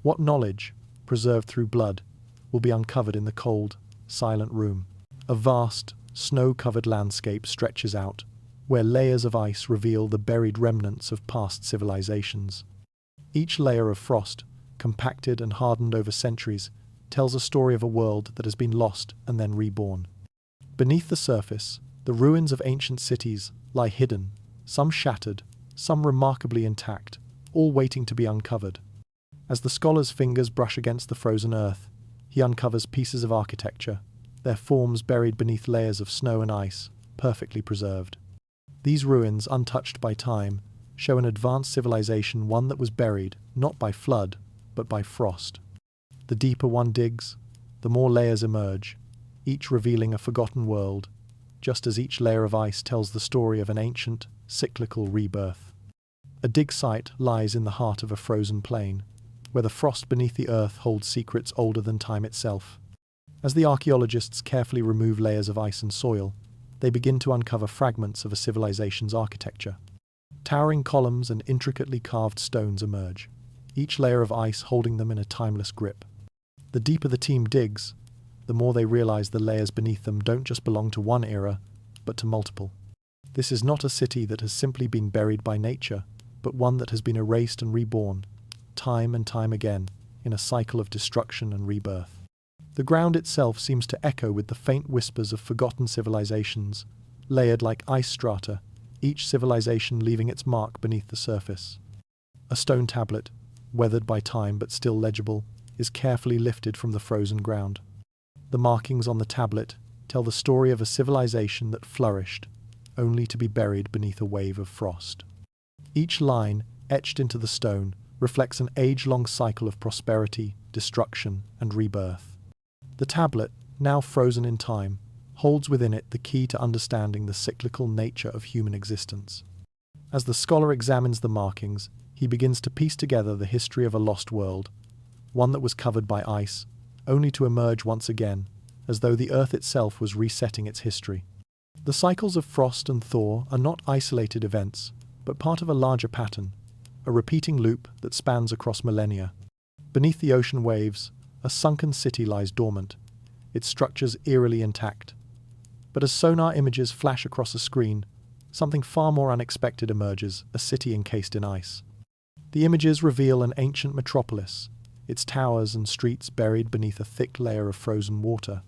What knowledge, preserved through blood, will be uncovered in the cold, silent room? A vast, snow-covered landscape stretches out, where layers of ice reveal the buried remnants of past civilizations. Each layer of frost, compacted and hardened over centuries, tells a story of a world that has been lost and then reborn. Beneath the surface, the ruins of ancient cities lie hidden, some shattered, some remarkably intact, all waiting to be uncovered. As the scholar's fingers brush against the frozen earth, he uncovers pieces of architecture, their forms buried beneath layers of snow and ice, perfectly preserved. These ruins, untouched by time, show an advanced civilization, one that was buried, not by flood, but by frost. The deeper one digs, the more layers emerge, each revealing a forgotten world, just as each layer of ice tells the story of an ancient, cyclical rebirth. A dig site lies in the heart of a frozen plain, where the frost beneath the earth holds secrets older than time itself. As the archaeologists carefully remove layers of ice and soil, they begin to uncover fragments of a civilization's architecture. Towering columns and intricately carved stones emerge, each layer of ice holding them in a timeless grip. The deeper the team digs, the more they realize the layers beneath them don't just belong to one era, but to multiple. This is not a city that has simply been buried by nature, but one that has been erased and reborn, time and time again, in a cycle of destruction and rebirth. The ground itself seems to echo with the faint whispers of forgotten civilizations, layered like ice strata, each civilization leaving its mark beneath the surface. A stone tablet, weathered by time but still legible, is carefully lifted from the frozen ground. The markings on the tablet tell the story of a civilization that flourished, only to be buried beneath a wave of frost. Each line, etched into the stone, reflects an age-long cycle of prosperity, destruction, and rebirth. The tablet, now frozen in time, holds within it the key to understanding the cyclical nature of human existence. As the scholar examines the markings, he begins to piece together the history of a lost world, one that was covered by ice, only to emerge once again, as though the earth itself was resetting its history. The cycles of frost and thaw are not isolated events, but part of a larger pattern, a repeating loop that spans across millennia. Beneath the ocean waves, a sunken city lies dormant, its structures eerily intact. But as sonar images flash across a screen, something far more unexpected emerges, a city encased in ice. The images reveal an ancient metropolis, its towers and streets buried beneath a thick layer of frozen water.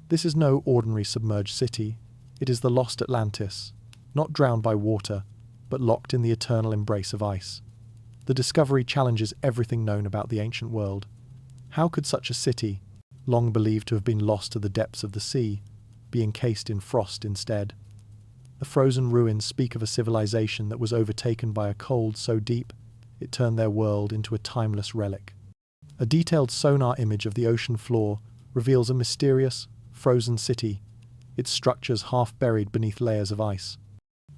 This is no ordinary submerged city, it is the lost Atlantis, not drowned by water, but locked in the eternal embrace of ice. The discovery challenges everything known about the ancient world. How could such a city, long believed to have been lost to the depths of the sea, be encased in frost instead? The frozen ruins speak of a civilization that was overtaken by a cold so deep it turned their world into a timeless relic. A detailed sonar image of the ocean floor reveals a mysterious, frozen city, its structures half buried beneath layers of ice.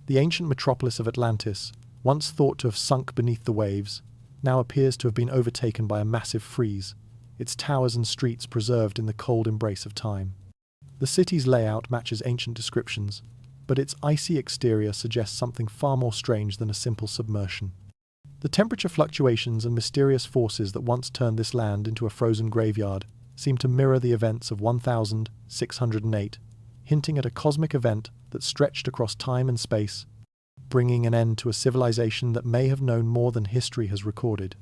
The ancient metropolis of Atlantis, once thought to have sunk beneath the waves, now appears to have been overtaken by a massive freeze, its towers and streets preserved in the cold embrace of time. The city's layout matches ancient descriptions, but its icy exterior suggests something far more strange than a simple submersion. The temperature fluctuations and mysterious forces that once turned this land into a frozen graveyard seem to mirror the events of 1608, hinting at a cosmic event that stretched across time and space, bringing an end to a civilization that may have known more than history has recorded.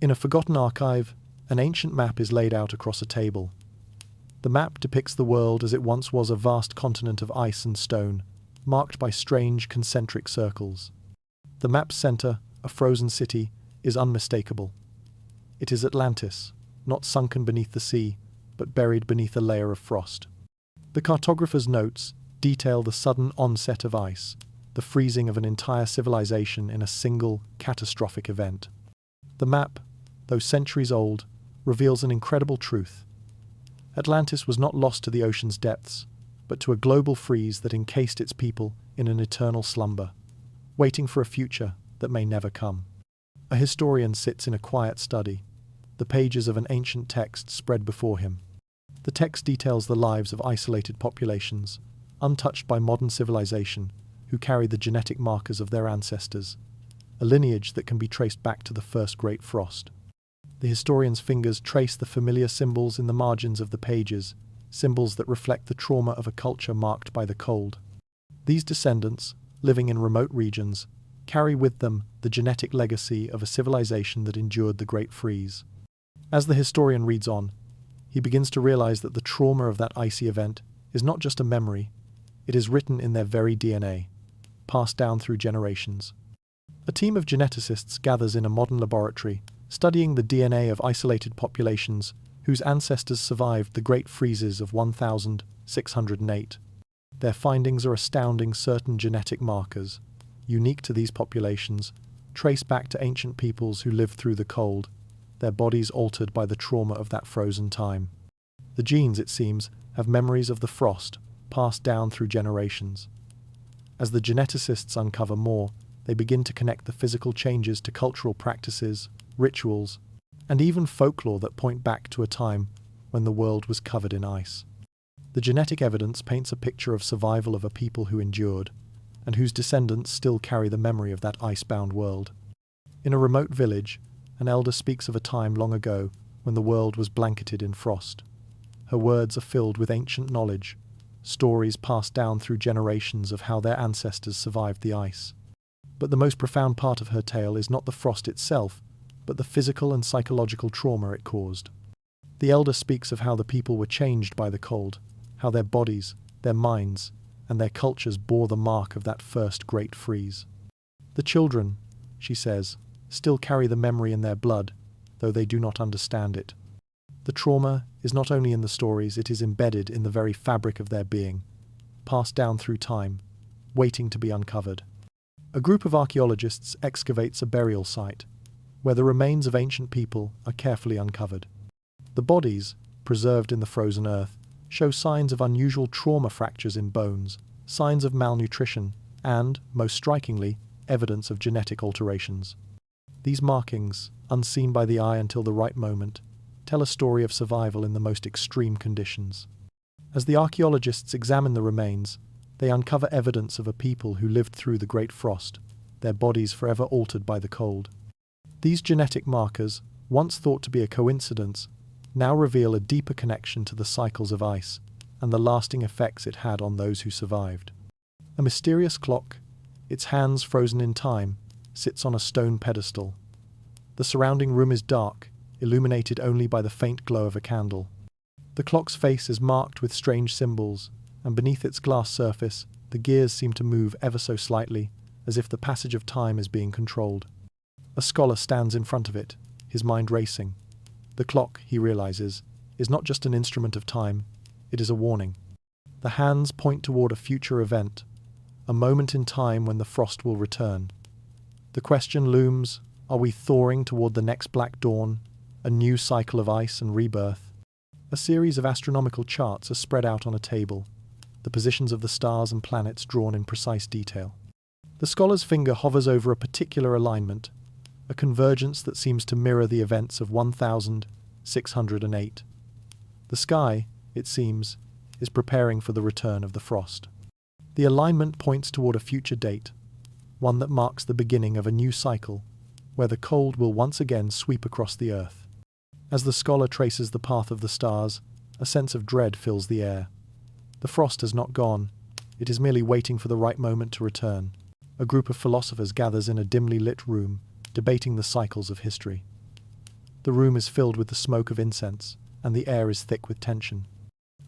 In a forgotten archive, an ancient map is laid out across a table. The map depicts the world as it once was, a vast continent of ice and stone, marked by strange concentric circles. The map's center, a frozen city, is unmistakable. It is Atlantis, not sunken beneath the sea, but buried beneath a layer of frost. The cartographer's notes detail the sudden onset of ice, the freezing of an entire civilization in a single, catastrophic event. The map, though centuries old, reveals an incredible truth. Atlantis was not lost to the ocean's depths, but to a global freeze that encased its people in an eternal slumber, waiting for a future that may never come. A historian sits in a quiet study, the pages of an ancient text spread before him. The text details the lives of isolated populations, untouched by modern civilization, who carry the genetic markers of their ancestors, a lineage that can be traced back to the first great frost. The historian's fingers trace the familiar symbols in the margins of the pages, symbols that reflect the trauma of a culture marked by the cold. These descendants, living in remote regions, carry with them the genetic legacy of a civilization that endured the Great Freeze. As the historian reads on, he begins to realize that the trauma of that icy event is not just a memory, it is written in their very DNA, passed down through generations. A team of geneticists gathers in a modern laboratory, studying the DNA of isolated populations whose ancestors survived the Great Freezes of 1608. Their findings are astounding. Certain genetic markers, unique to these populations, trace back to ancient peoples who lived through the cold, their bodies altered by the trauma of that frozen time. The genes, it seems, have memories of the frost, passed down through generations. As the geneticists uncover more, they begin to connect the physical changes to cultural practices, rituals, and even folklore that point back to a time when the world was covered in ice. The genetic evidence paints a picture of survival of a people who endured, and whose descendants still carry the memory of that ice-bound world. In a remote village, an elder speaks of a time long ago when the world was blanketed in frost. Her words are filled with ancient knowledge, stories passed down through generations of how their ancestors survived the ice. But the most profound part of her tale is not the frost itself, but the physical and psychological trauma it caused. The elder speaks of how the people were changed by the cold, how their bodies, their minds, and their cultures bore the mark of that first great freeze. The children, she says, still carry the memory in their blood, though they do not understand it. The trauma is not only in the stories, it is embedded in the very fabric of their being, passed down through time, waiting to be uncovered. A group of archaeologists excavates a burial site, where the remains of ancient people are carefully uncovered. The bodies, preserved in the frozen earth, show signs of unusual trauma fractures in bones, signs of malnutrition, and, most strikingly, evidence of genetic alterations. These markings, unseen by the eye until the right moment, tell a story of survival in the most extreme conditions. As the archaeologists examine the remains, they uncover evidence of a people who lived through the Great Frost, their bodies forever altered by the cold. These genetic markers, once thought to be a coincidence, now reveal a deeper connection to the cycles of ice and the lasting effects it had on those who survived. A mysterious clock, its hands frozen in time, sits on a stone pedestal. The surrounding room is dark, illuminated only by the faint glow of a candle. The clock's face is marked with strange symbols, and beneath its glass surface, the gears seem to move ever so slightly, as if the passage of time is being controlled. A scholar stands in front of it, his mind racing. The clock, he realizes, is not just an instrument of time, it is a warning. The hands point toward a future event, a moment in time when the frost will return. The question looms, are we thawing toward the next black dawn, a new cycle of ice and rebirth? A series of astronomical charts are spread out on a table, the positions of the stars and planets drawn in precise detail. The scholar's finger hovers over a particular alignment, a convergence that seems to mirror the events of 1608. The sky, it seems, is preparing for the return of the frost. The alignment points toward a future date, one that marks the beginning of a new cycle, where the cold will once again sweep across the earth. As the scholar traces the path of the stars, a sense of dread fills the air. The frost has not gone, it is merely waiting for the right moment to return. A group of philosophers gathers in a dimly lit room, debating the cycles of history. The room is filled with the smoke of incense, and the air is thick with tension.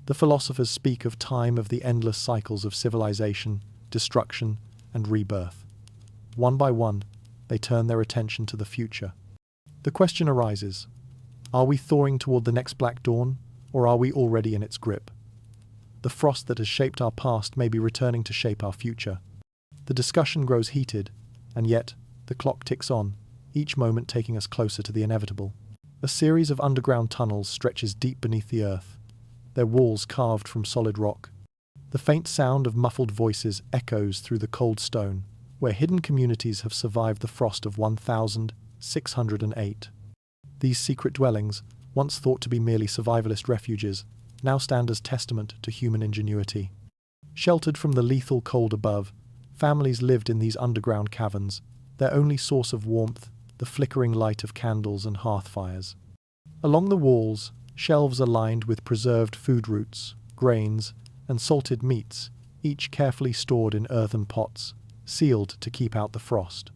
The philosophers speak of time, of the endless cycles of civilization, destruction, and rebirth. One by one, they turn their attention to the future. The question arises, are we thawing toward the next black dawn, or are we already in its grip? The frost that has shaped our past may be returning to shape our future. The discussion grows heated, and yet, the clock ticks on, each moment taking us closer to the inevitable. A series of underground tunnels stretches deep beneath the earth, their walls carved from solid rock. The faint sound of muffled voices echoes through the cold stone, where hidden communities have survived the frost of 1608. These secret dwellings, once thought to be merely survivalist refuges, now stand as testament to human ingenuity. Sheltered from the lethal cold above, families lived in these underground caverns, their only source of warmth, the flickering light of candles and hearth fires. Along the walls, shelves are lined with preserved food roots, grains, and salted meats, each carefully stored in earthen pots, sealed to keep out the frost.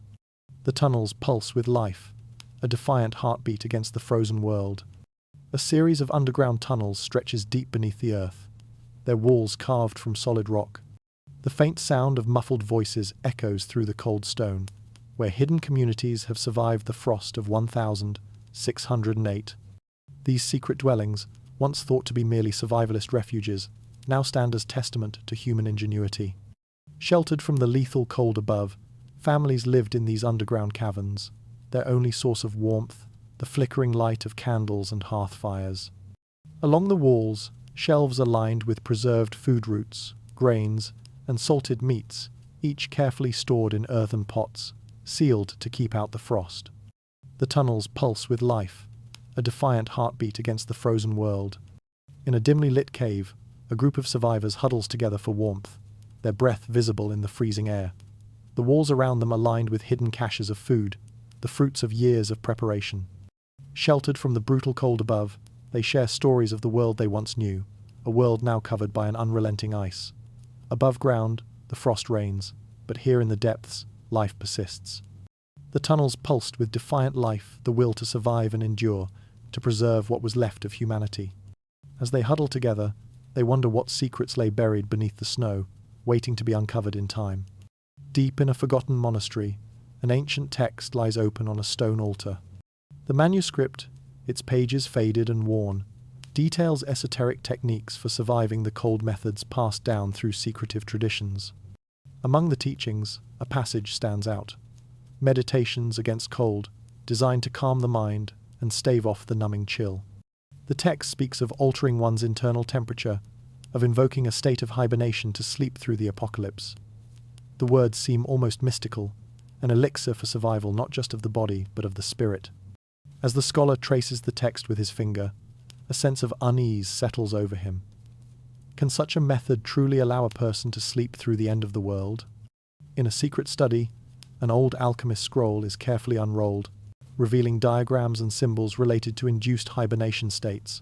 The tunnels pulse with life, a defiant heartbeat against the frozen world. A series of underground tunnels stretches deep beneath the earth, their walls carved from solid rock. The faint sound of muffled voices echoes through the cold stone, where hidden communities have survived the frost of 1608. These secret dwellings, once thought to be merely survivalist refuges, now stand as testament to human ingenuity. Sheltered from the lethal cold above, families lived in these underground caverns, their only source of warmth, the flickering light of candles and hearth fires. Along the walls, shelves are lined with preserved food roots, grains, and salted meats, each carefully stored in earthen pots, sealed to keep out the frost. The tunnels pulse with life, a defiant heartbeat against the frozen world. In a dimly lit cave, a group of survivors huddles together for warmth, their breath visible in the freezing air. The walls around them are lined with hidden caches of food, the fruits of years of preparation. Sheltered from the brutal cold above, they share stories of the world they once knew, a world now covered by an unrelenting ice. Above ground, the frost reigns, but here in the depths, life persists. The tunnels pulsed with defiant life, the will to survive and endure, to preserve what was left of humanity. As they huddle together, they wonder what secrets lay buried beneath the snow, waiting to be uncovered in time. Deep in a forgotten monastery, an ancient text lies open on a stone altar. The manuscript, its pages faded and worn, details esoteric techniques for surviving the cold methods passed down through secretive traditions. Among the teachings, a passage stands out. Meditations against cold, designed to calm the mind and stave off the numbing chill. The text speaks of altering one's internal temperature, of invoking a state of hibernation to sleep through the apocalypse. The words seem almost mystical, an elixir for survival not just of the body, but of the spirit. As the scholar traces the text with his finger, a sense of unease settles over him. Can such a method truly allow a person to sleep through the end of the world? In a secret study, an old alchemist scroll is carefully unrolled, revealing diagrams and symbols related to induced hibernation states.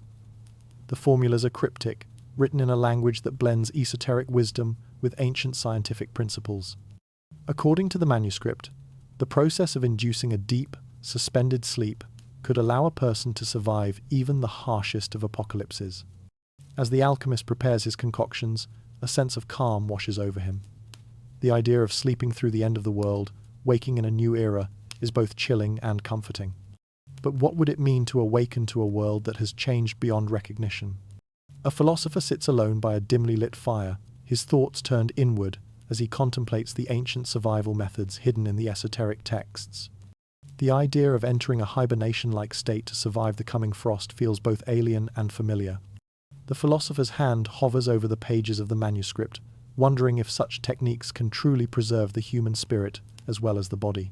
The formulas are cryptic, written in a language that blends esoteric wisdom with ancient scientific principles. According to the manuscript, the process of inducing a deep, suspended sleep could allow a person to survive even the harshest of apocalypses. As the alchemist prepares his concoctions, a sense of calm washes over him. The idea of sleeping through the end of the world, waking in a new era, is both chilling and comforting. But what would it mean to awaken to a world that has changed beyond recognition? A philosopher sits alone by a dimly lit fire, his thoughts turned inward as he contemplates the ancient survival methods hidden in the esoteric texts. The idea of entering a hibernation-like state to survive the coming frost feels both alien and familiar. The philosopher's hand hovers over the pages of the manuscript, wondering if such techniques can truly preserve the human spirit as well as the body.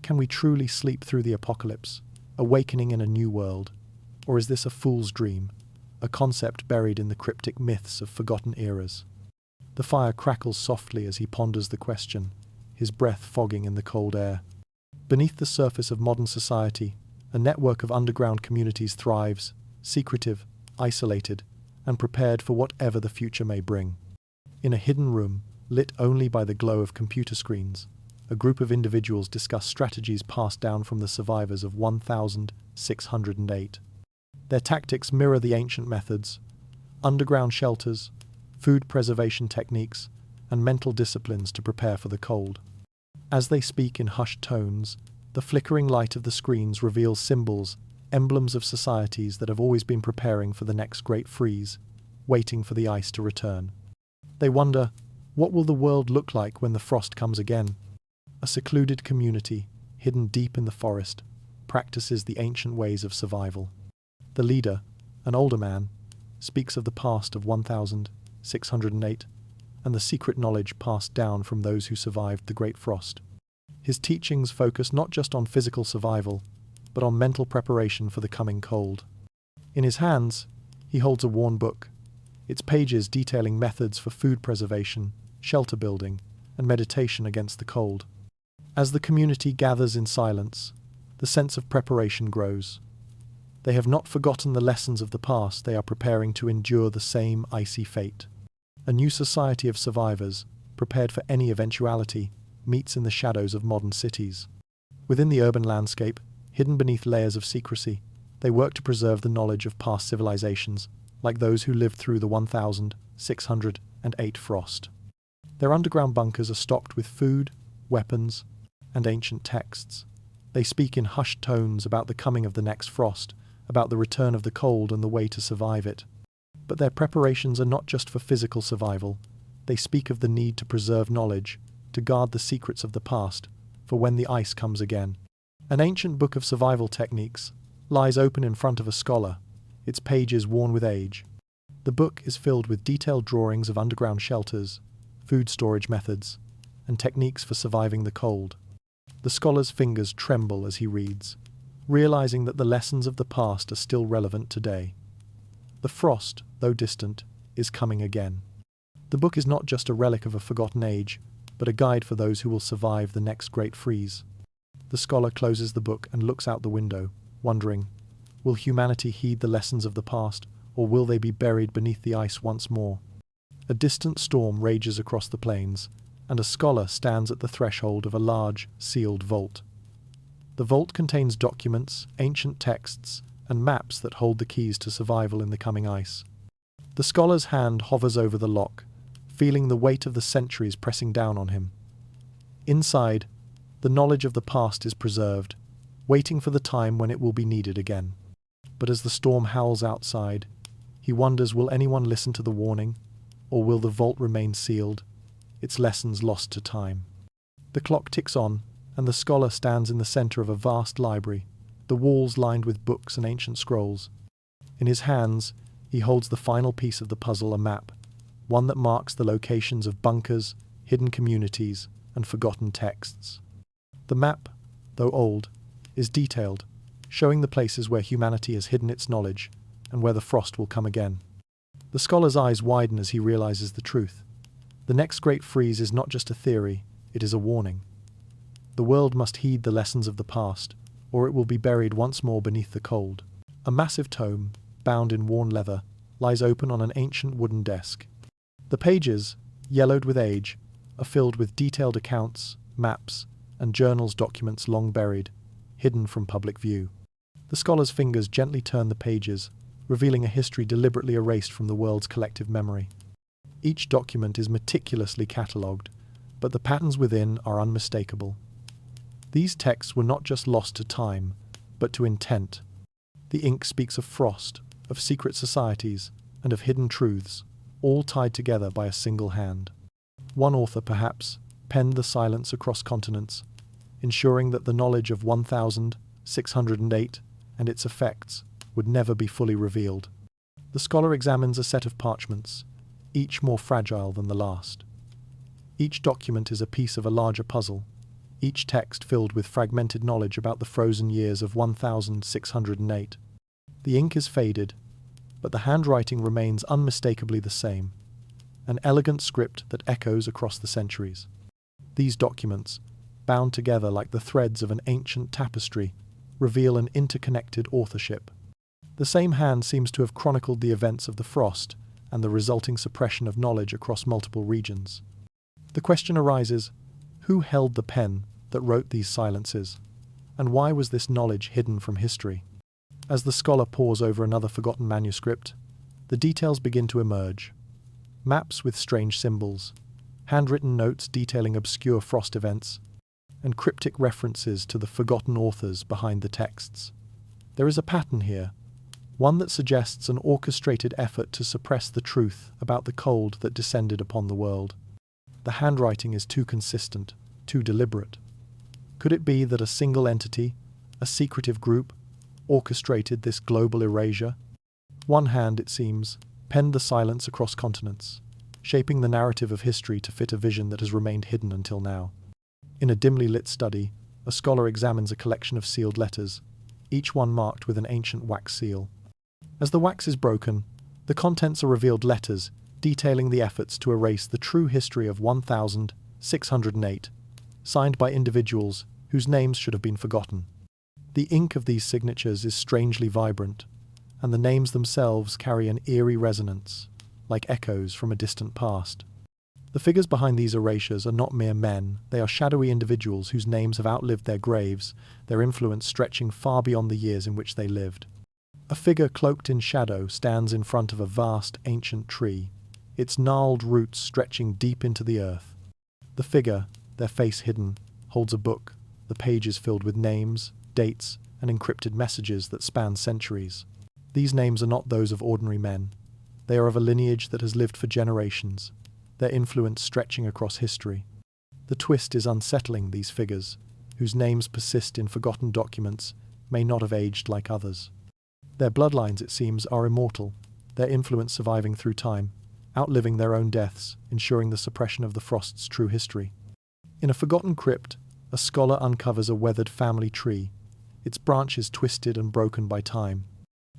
Can we truly sleep through the apocalypse, awakening in a new world? Or is this a fool's dream, a concept buried in the cryptic myths of forgotten eras? The fire crackles softly as he ponders the question, his breath fogging in the cold air. Beneath the surface of modern society, a network of underground communities thrives, secretive, isolated, and prepared for whatever the future may bring. In a hidden room, lit only by the glow of computer screens, a group of individuals discuss strategies passed down from the survivors of 1608. Their tactics mirror the ancient methods: underground shelters, food preservation techniques, and mental disciplines to prepare for the cold. As they speak in hushed tones, the flickering light of the screens reveals symbols, emblems of societies that have always been preparing for the next great freeze, waiting for the ice to return. They wonder, what will the world look like when the frost comes again? A secluded community, hidden deep in the forest, practices the ancient ways of survival. The leader, an older man, speaks of the past of 1608 and the secret knowledge passed down from those who survived the Great Frost. His teachings focus not just on physical survival, but on mental preparation for the coming cold. In his hands, he holds a worn book, its pages detailing methods for food preservation, shelter building, and meditation against the cold. As the community gathers in silence, the sense of preparation grows. They have not forgotten the lessons of the past, they are preparing to endure the same icy fate. A new society of survivors, prepared for any eventuality, meets in the shadows of modern cities. Within the urban landscape, hidden beneath layers of secrecy, they work to preserve the knowledge of past civilizations, like those who lived through the 1608 frost. Their underground bunkers are stocked with food, weapons, and ancient texts. They speak in hushed tones about the coming of the next frost, about the return of the cold and the way to survive it. But their preparations are not just for physical survival. They speak of the need to preserve knowledge, to guard the secrets of the past, for when the ice comes again. An ancient book of survival techniques lies open in front of a scholar, its pages worn with age. The book is filled with detailed drawings of underground shelters, food storage methods, and techniques for surviving the cold. The scholar's fingers tremble as he reads, realizing that the lessons of the past are still relevant today. The frost, though distant, is coming again. The book is not just a relic of a forgotten age, but a guide for those who will survive the next great freeze. The scholar closes the book and looks out the window, wondering, will humanity heed the lessons of the past, or will they be buried beneath the ice once more? A distant storm rages across the plains, and a scholar stands at the threshold of a large, sealed vault. The vault contains documents, ancient texts, and maps that hold the keys to survival in the coming ice. The scholar's hand hovers over the lock, feeling the weight of the centuries pressing down on him. Inside, the knowledge of the past is preserved, waiting for the time when it will be needed again. But as the storm howls outside, he wonders, will anyone listen to the warning, or will the vault remain sealed, its lessons lost to time? The clock ticks on, and the scholar stands in the center of a vast library, the walls lined with books and ancient scrolls. In his hands, he holds the final piece of the puzzle, a map, one that marks the locations of bunkers, hidden communities, and forgotten texts. The map, though old, is detailed, showing the places where humanity has hidden its knowledge and where the frost will come again. The scholar's eyes widen as he realizes the truth. The next great freeze is not just a theory, it is a warning. The world must heed the lessons of the past, or it will be buried once more beneath the cold. A massive tome, bound in worn leather, lies open on an ancient wooden desk. The pages, yellowed with age, are filled with detailed accounts, maps, and journals documents long buried, hidden from public view. The scholar's fingers gently turn the pages, revealing a history deliberately erased from the world's collective memory. Each document is meticulously catalogued, but the patterns within are unmistakable. These texts were not just lost to time, but to intent. The ink speaks of frost, of secret societies, and of hidden truths, all tied together by a single hand. One author, perhaps, penned the silence across continents, ensuring that the knowledge of 1608 and its effects would never be fully revealed. The scholar examines a set of parchments, each more fragile than the last. Each document is a piece of a larger puzzle, each text filled with fragmented knowledge about the frozen years of 1608. The ink is faded, but the handwriting remains unmistakably the same, an elegant script that echoes across the centuries. These documents, bound together like the threads of an ancient tapestry, reveal an interconnected authorship. The same hand seems to have chronicled the events of the frost and the resulting suppression of knowledge across multiple regions. The question arises, who held the pen that wrote these silences, and why was this knowledge hidden from history? As the scholar pores over another forgotten manuscript, the details begin to emerge. Maps with strange symbols, handwritten notes detailing obscure frost events, and cryptic references to the forgotten authors behind the texts. There is a pattern here, one that suggests an orchestrated effort to suppress the truth about the cold that descended upon the world. The handwriting is too consistent, too deliberate. Could it be that a single entity, a secretive group, orchestrated this global erasure? One hand, it seems, penned the silence across continents, shaping the narrative of history to fit a vision that has remained hidden until now. In a dimly lit study, a scholar examines a collection of sealed letters, each one marked with an ancient wax seal. As the wax is broken, the contents are revealed letters detailing the efforts to erase the true history of 1608, signed by individuals whose names should have been forgotten. The ink of these signatures is strangely vibrant, and the names themselves carry an eerie resonance, like echoes from a distant past. The figures behind these erasures are not mere men, they are shadowy individuals whose names have outlived their graves, their influence stretching far beyond the years in which they lived. A figure cloaked in shadow stands in front of a vast, ancient tree, its gnarled roots stretching deep into the earth. The figure, their face hidden, holds a book, the pages filled with names, dates, and encrypted messages that span centuries. These names are not those of ordinary men. They are of a lineage that has lived for generations, their influence stretching across history. The twist is unsettling. These figures, whose names persist in forgotten documents, may not have aged like others. Their bloodlines, it seems, are immortal, their influence surviving through time, outliving their own deaths, ensuring the suppression of the frost's true history. In a forgotten crypt, a scholar uncovers a weathered family tree, its branches twisted and broken by time.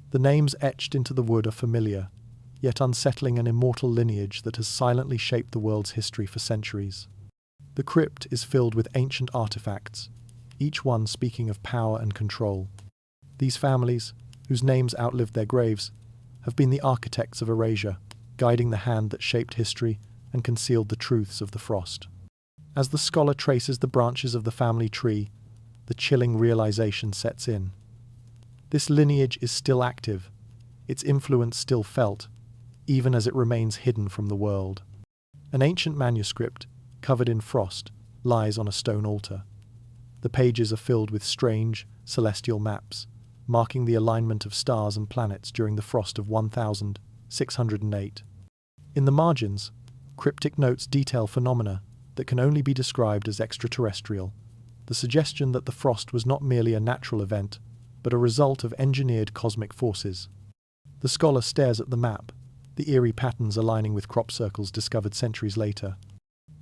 The names etched into the wood are familiar, yet unsettling, an immortal lineage that has silently shaped the world's history for centuries. The crypt is filled with ancient artifacts, each one speaking of power and control. These families, whose names outlived their graves, have been the architects of erasure, guiding the hand that shaped history and concealed the truths of the frost. As the scholar traces the branches of the family tree, the chilling realization sets in. This lineage is still active, its influence still felt, even as it remains hidden from the world. An ancient manuscript, covered in frost, lies on a stone altar. The pages are filled with strange, celestial maps, marking the alignment of stars and planets during the frost of 1608. In the margins, cryptic notes detail phenomena that can only be described as extraterrestrial, the suggestion that the frost was not merely a natural event, but a result of engineered cosmic forces. The scholar stares at the map, the eerie patterns aligning with crop circles discovered centuries later.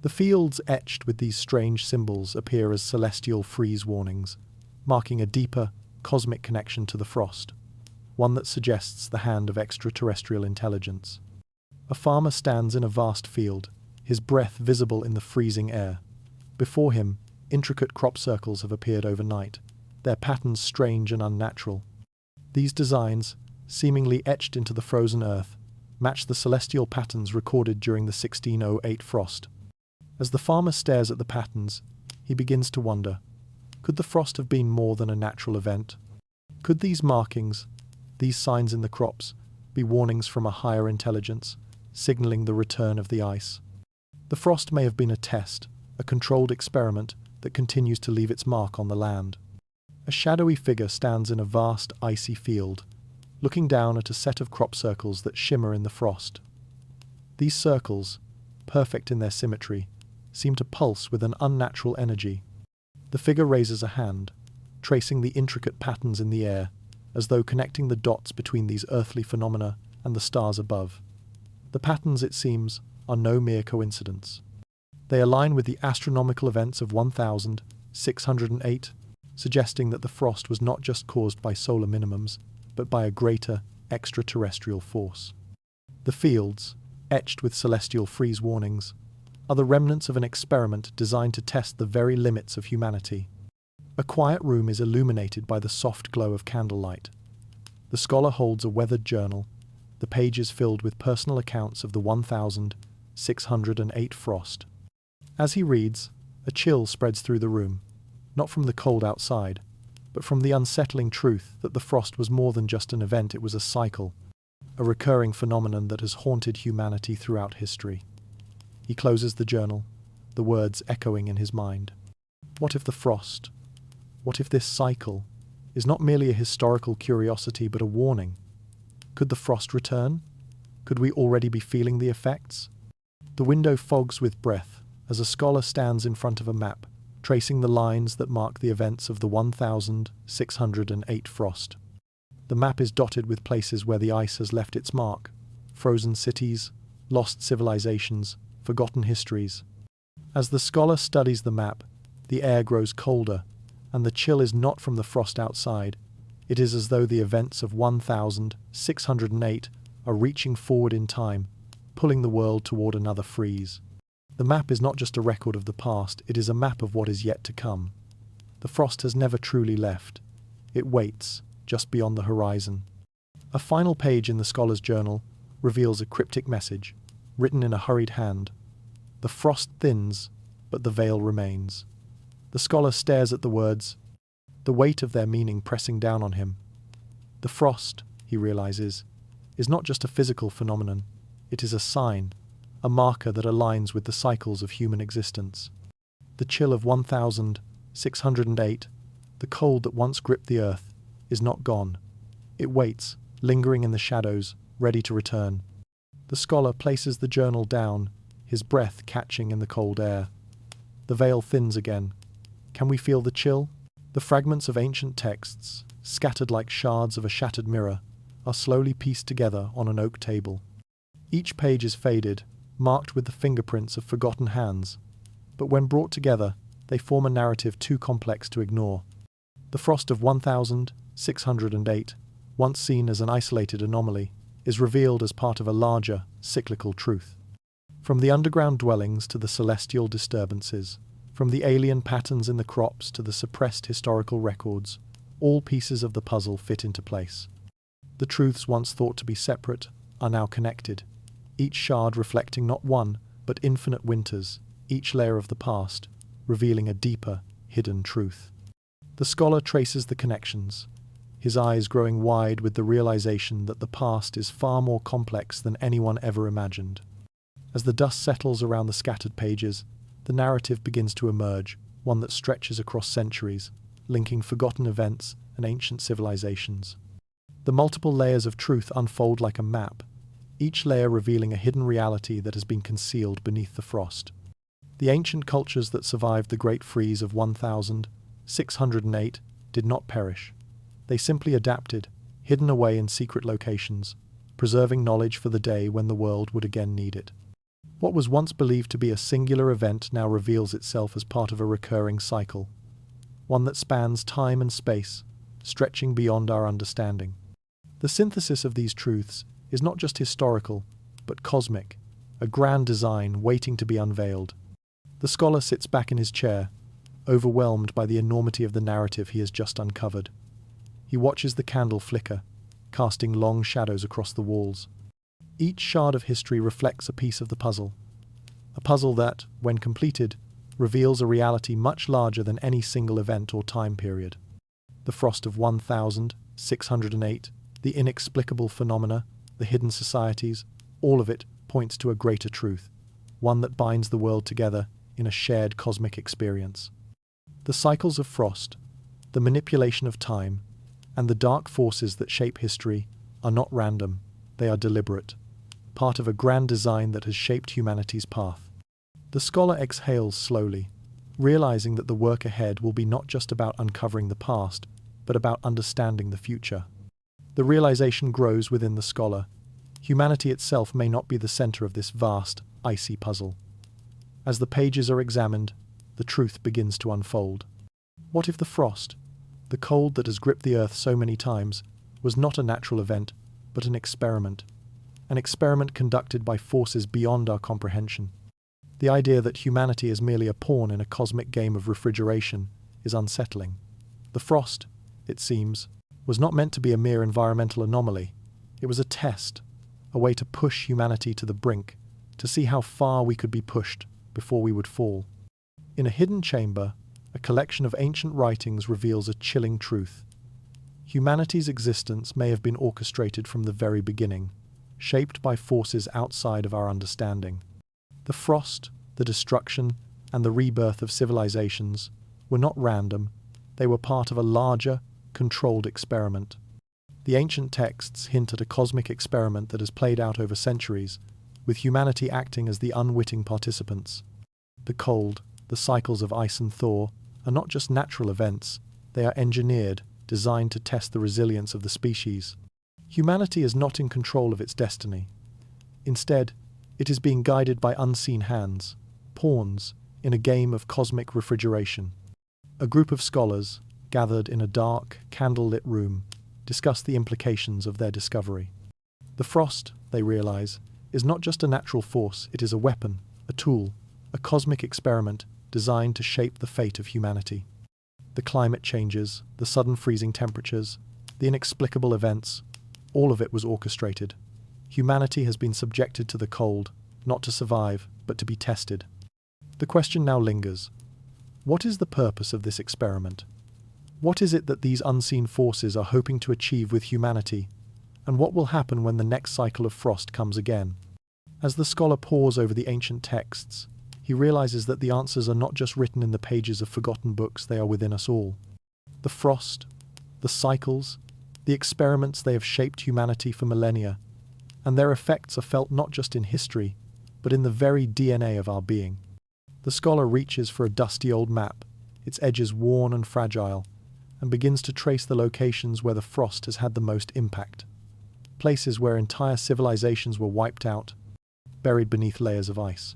The fields etched with these strange symbols appear as celestial freeze warnings, marking a deeper, cosmic connection to the frost, one that suggests the hand of extraterrestrial intelligence. A farmer stands in a vast field, his breath visible in the freezing air. Before him, intricate crop circles have appeared overnight, their patterns strange and unnatural. These designs, seemingly etched into the frozen earth, match the celestial patterns recorded during the 1608 frost. As the farmer stares at the patterns, he begins to wonder, could the frost have been more than a natural event? Could these markings, these signs in the crops, be warnings from a higher intelligence, signaling the return of the ice? The frost may have been a test, a controlled experiment that continues to leave its mark on the land. A shadowy figure stands in a vast, icy field, looking down at a set of crop circles that shimmer in the frost. These circles, perfect in their symmetry, seem to pulse with an unnatural energy. The figure raises a hand, tracing the intricate patterns in the air, as though connecting the dots between these earthly phenomena and the stars above. The patterns, it seems, are no mere coincidence. They align with the astronomical events of 1608, suggesting that the frost was not just caused by solar minimums, but by a greater, extraterrestrial force. The fields, etched with celestial freeze warnings, are the remnants of an experiment designed to test the very limits of humanity. A quiet room is illuminated by the soft glow of candlelight. The scholar holds a weathered journal, the pages filled with personal accounts of the 1608 frost. As he reads, a chill spreads through the room, not from the cold outside, but from the unsettling truth that the frost was more than just an event, it was a cycle, a recurring phenomenon that has haunted humanity throughout history. He closes the journal, the words echoing in his mind. What if the frost, what if this cycle, is not merely a historical curiosity but a warning? Could the frost return? Could we already be feeling the effects? The window fogs with breath as a scholar stands in front of a map, tracing the lines that mark the events of the 1608 frost. The map is dotted with places where the ice has left its mark, frozen cities, lost civilizations, forgotten histories. As the scholar studies the map, the air grows colder, and the chill is not from the frost outside. It is as though the events of 1608 are reaching forward in time, pulling the world toward another freeze. The map is not just a record of the past, it is a map of what is yet to come. The frost has never truly left. It waits, just beyond the horizon. A final page in the scholar's journal reveals a cryptic message, written in a hurried hand. The frost thins, but the veil remains. The scholar stares at the words, the weight of their meaning pressing down on him. The frost, he realizes, is not just a physical phenomenon, it is a sign, a marker that aligns with the cycles of human existence. The chill of 1608, the cold that once gripped the earth, is not gone. It waits, lingering in the shadows, ready to return. The scholar places the journal down, his breath catching in the cold air. The veil thins again. Can we feel the chill? The fragments of ancient texts, scattered like shards of a shattered mirror, are slowly pieced together on an oak table. Each page is faded, marked with the fingerprints of forgotten hands, but when brought together, they form a narrative too complex to ignore. The frost of 1608, once seen as an isolated anomaly, is revealed as part of a larger, cyclical truth. From the underground dwellings to the celestial disturbances, from the alien patterns in the crops to the suppressed historical records, all pieces of the puzzle fit into place. The truths once thought to be separate are now connected, each shard reflecting not one, but infinite winters, each layer of the past, revealing a deeper, hidden truth. The scholar traces the connections, his eyes growing wide with the realization that the past is far more complex than anyone ever imagined. As the dust settles around the scattered pages, the narrative begins to emerge, one that stretches across centuries, linking forgotten events and ancient civilizations. The multiple layers of truth unfold like a map, each layer revealing a hidden reality that has been concealed beneath the frost. The ancient cultures that survived the Great Freeze of 1608 did not perish. They simply adapted, hidden away in secret locations, preserving knowledge for the day when the world would again need it. What was once believed to be a singular event now reveals itself as part of a recurring cycle, one that spans time and space, stretching beyond our understanding. The synthesis of these truths is not just historical, but cosmic, a grand design waiting to be unveiled. The scholar sits back in his chair, overwhelmed by the enormity of the narrative he has just uncovered. He watches the candle flicker, casting long shadows across the walls. Each shard of history reflects a piece of the puzzle. A puzzle that, when completed, reveals a reality much larger than any single event or time period. The frost of 1608, the inexplicable phenomena, the hidden societies, all of it points to a greater truth, one that binds the world together in a shared cosmic experience. The cycles of frost, the manipulation of time, and the dark forces that shape history are not random, they are deliberate, part of a grand design that has shaped humanity's path. The scholar exhales slowly, realizing that the work ahead will be not just about uncovering the past, but about understanding the future. The realization grows within the scholar. Humanity itself may not be the center of this vast, icy puzzle. As the pages are examined, the truth begins to unfold. What if the frost, the cold that has gripped the earth so many times, was not a natural event, but an experiment conducted by forces beyond our comprehension? The idea that humanity is merely a pawn in a cosmic game of refrigeration is unsettling. The frost, it seems, was not meant to be a mere environmental anomaly. It was a test, a way to push humanity to the brink, to see how far we could be pushed before we would fall. In a hidden chamber, a collection of ancient writings reveals a chilling truth. Humanity's existence may have been orchestrated from the very beginning, shaped by forces outside of our understanding. The frost, the destruction, and the rebirth of civilizations were not random, they were part of a larger, controlled experiment. The ancient texts hint at a cosmic experiment that has played out over centuries, with humanity acting as the unwitting participants. The cold, the cycles of ice and thaw, are not just natural events, they are engineered, designed to test the resilience of the species. Humanity is not in control of its destiny. Instead, it is being guided by unseen hands, pawns, in a game of cosmic refrigeration. A group of scholars, gathered in a dark, candle-lit room, discuss the implications of their discovery. The frost, they realize, is not just a natural force, it is a weapon, a tool, a cosmic experiment designed to shape the fate of humanity. The climate changes, the sudden freezing temperatures, the inexplicable events, all of it was orchestrated. Humanity has been subjected to the cold, not to survive, but to be tested. The question now lingers. What is the purpose of this experiment? What is it that these unseen forces are hoping to achieve with humanity? And what will happen when the next cycle of frost comes again? As the scholar pores over the ancient texts, he realizes that the answers are not just written in the pages of forgotten books, they are within us all. The frost, the cycles, the experiments, they have shaped humanity for millennia, and their effects are felt not just in history, but in the very DNA of our being. The scholar reaches for a dusty old map, its edges worn and fragile, and begins to trace the locations where the frost has had the most impact. Places where entire civilizations were wiped out, buried beneath layers of ice.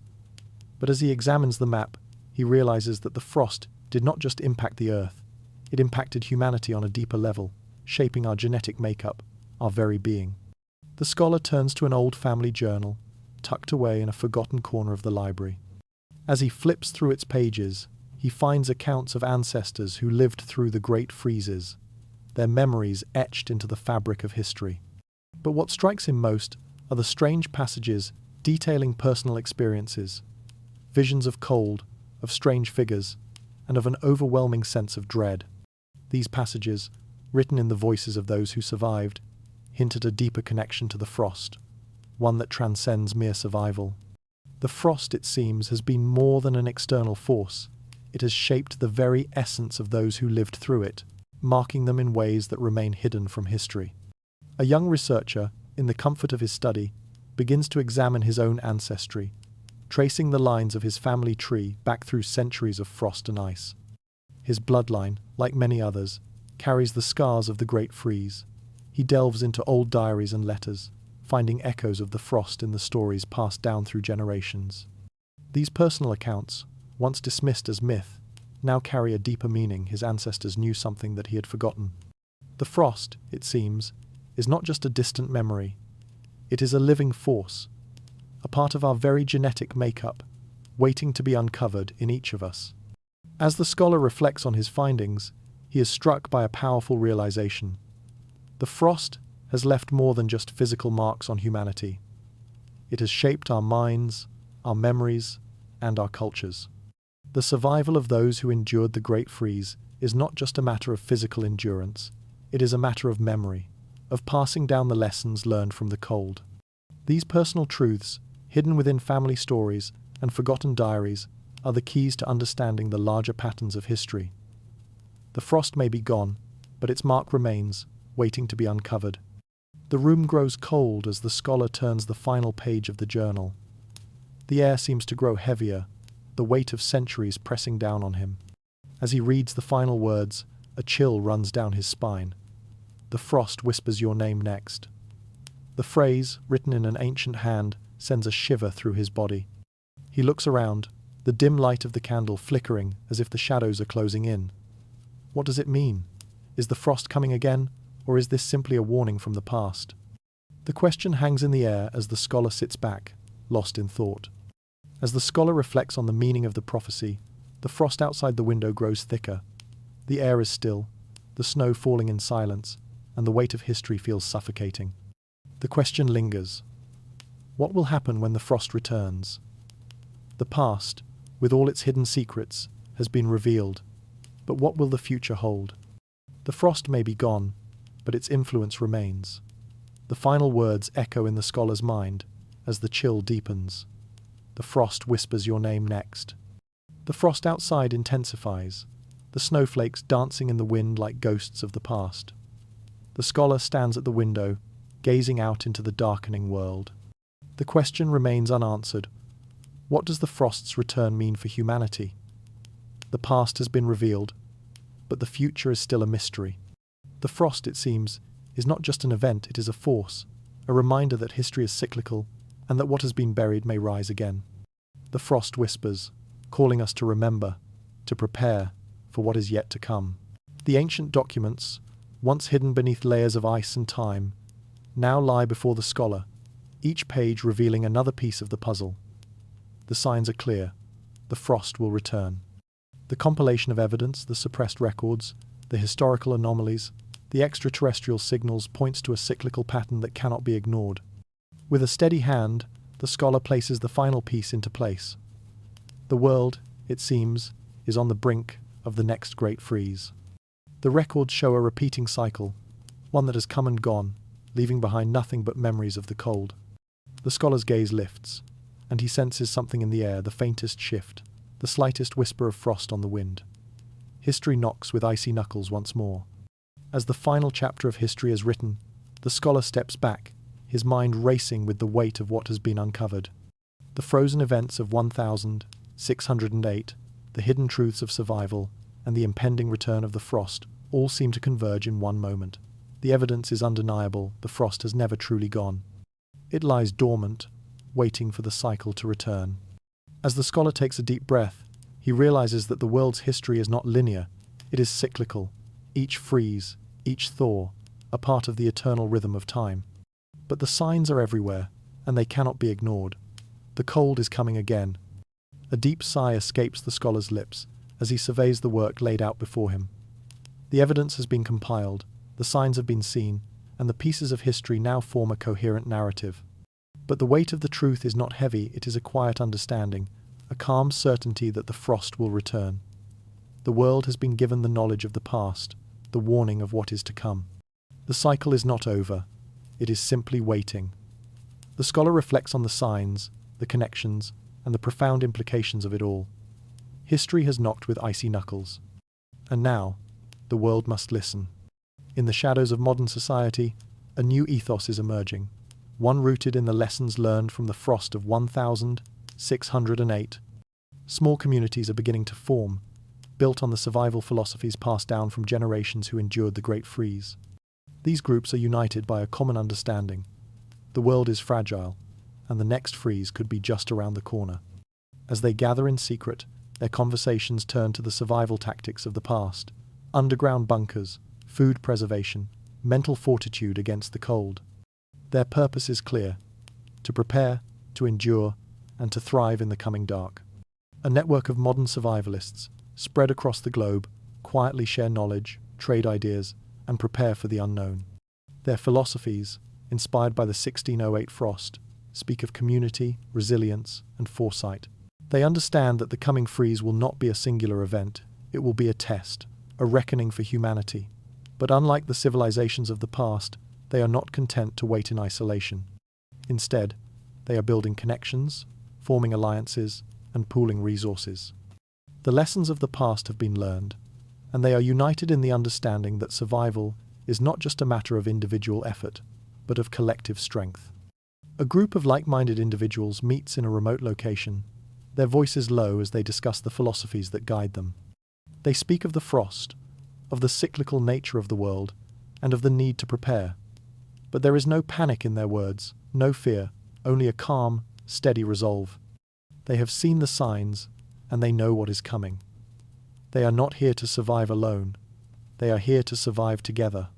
But as he examines the map, he realizes that the frost did not just impact the Earth, it impacted humanity on a deeper level, shaping our genetic makeup, our very being. The scholar turns to an old family journal, tucked away in a forgotten corner of the library. As he flips through its pages, he finds accounts of ancestors who lived through the great freezes, their memories etched into the fabric of history. But what strikes him most are the strange passages detailing personal experiences, visions of cold, of strange figures, and of an overwhelming sense of dread. These passages, written in the voices of those who survived, hint at a deeper connection to the frost, one that transcends mere survival. The frost, it seems, has been more than an external force. It has shaped the very essence of those who lived through it, marking them in ways that remain hidden from history. A young researcher, in the comfort of his study, begins to examine his own ancestry, tracing the lines of his family tree back through centuries of frost and ice. His bloodline, like many others, carries the scars of the Great Freeze. He delves into old diaries and letters, finding echoes of the frost in the stories passed down through generations. These personal accounts, once dismissed as myth, now carry a deeper meaning. His ancestors knew something that he had forgotten. The frost, it seems, is not just a distant memory. It is a living force, a part of our very genetic makeup, waiting to be uncovered in each of us. As the scholar reflects on his findings, he is struck by a powerful realization. The frost has left more than just physical marks on humanity. It has shaped our minds, our memories, and our cultures. The survival of those who endured the Great Freeze is not just a matter of physical endurance, it is a matter of memory, of passing down the lessons learned from the cold. These personal truths, hidden within family stories and forgotten diaries, are the keys to understanding the larger patterns of history. The frost may be gone, but its mark remains, waiting to be uncovered. The room grows cold as the scholar turns the final page of the journal. The air seems to grow heavier, the weight of centuries pressing down on him. As he reads the final words, a chill runs down his spine. The frost whispers your name next. The phrase, written in an ancient hand, sends a shiver through his body. He looks around, the dim light of the candle flickering as if the shadows are closing in. What does it mean? Is the frost coming again, or is this simply a warning from the past? The question hangs in the air as the scholar sits back, lost in thought. As the scholar reflects on the meaning of the prophecy, the frost outside the window grows thicker. The air is still, the snow falling in silence, and the weight of history feels suffocating. The question lingers. What will happen when the frost returns? The past, with all its hidden secrets, has been revealed, but what will the future hold? The frost may be gone, but its influence remains. The final words echo in the scholar's mind as the chill deepens. The frost whispers your name next. The frost outside intensifies, the snowflakes dancing in the wind like ghosts of the past. The scholar stands at the window, gazing out into the darkening world. The question remains unanswered. What does the frost's return mean for humanity? The past has been revealed, but the future is still a mystery. The frost, it seems, is not just an event, it is a force, a reminder that history is cyclical and that what has been buried may rise again. The frost whispers, calling us to remember, to prepare for what is yet to come. The ancient documents, once hidden beneath layers of ice and time, now lie before the scholar, each page revealing another piece of the puzzle. The signs are clear. The frost will return. The compilation of evidence, the suppressed records, the historical anomalies, the extraterrestrial signals points to a cyclical pattern that cannot be ignored. With a steady hand, the scholar places the final piece into place. The world, it seems, is on the brink of the next great freeze. The records show a repeating cycle, one that has come and gone, leaving behind nothing but memories of the cold. The scholar's gaze lifts, and he senses something in the air, the faintest shift, the slightest whisper of frost on the wind. History knocks with icy knuckles once more. As the final chapter of history is written, the scholar steps back, his mind racing with the weight of what has been uncovered. The frozen events of 1608, the hidden truths of survival, and the impending return of the frost all seem to converge in one moment. The evidence is undeniable, the frost has never truly gone. It lies dormant, waiting for the cycle to return. As the scholar takes a deep breath, he realizes that the world's history is not linear, it is cyclical. Each freeze, each thaw, a part of the eternal rhythm of time. But the signs are everywhere, and they cannot be ignored. The cold is coming again. A deep sigh escapes the scholar's lips as he surveys the work laid out before him. The evidence has been compiled, the signs have been seen, and the pieces of history now form a coherent narrative. But the weight of the truth is not heavy, it is a quiet understanding, a calm certainty that the frost will return. The world has been given the knowledge of the past, the warning of what is to come. The cycle is not over, it is simply waiting. The scholar reflects on the signs, the connections, and the profound implications of it all. History has knocked with icy knuckles. And now, the world must listen. In the shadows of modern society, a new ethos is emerging, one rooted in the lessons learned from the frost of 1608. Small communities are beginning to form, built on the survival philosophies passed down from generations who endured the Great Freeze. These groups are united by a common understanding. The world is fragile, and the next freeze could be just around the corner. As they gather in secret, their conversations turn to the survival tactics of the past: underground bunkers, food preservation, mental fortitude against the cold. Their purpose is clear: to prepare, to endure, and to thrive in the coming dark. A network of modern survivalists, spread across the globe, quietly share knowledge, trade ideas, and prepare for the unknown. Their philosophies, inspired by the 1608 frost, speak of community, resilience, and foresight. They understand that the coming freeze will not be a singular event, it will be a test, a reckoning for humanity. But unlike the civilizations of the past, they are not content to wait in isolation. Instead, they are building connections, forming alliances, and pooling resources. The lessons of the past have been learned, and they are united in the understanding that survival is not just a matter of individual effort, but of collective strength. A group of like-minded individuals meets in a remote location, their voices low as they discuss the philosophies that guide them. They speak of the frost, of the cyclical nature of the world, and of the need to prepare. But there is no panic in their words, no fear, only a calm, steady resolve. They have seen the signs, and they know what is coming. They are not here to survive alone. They are here to survive together.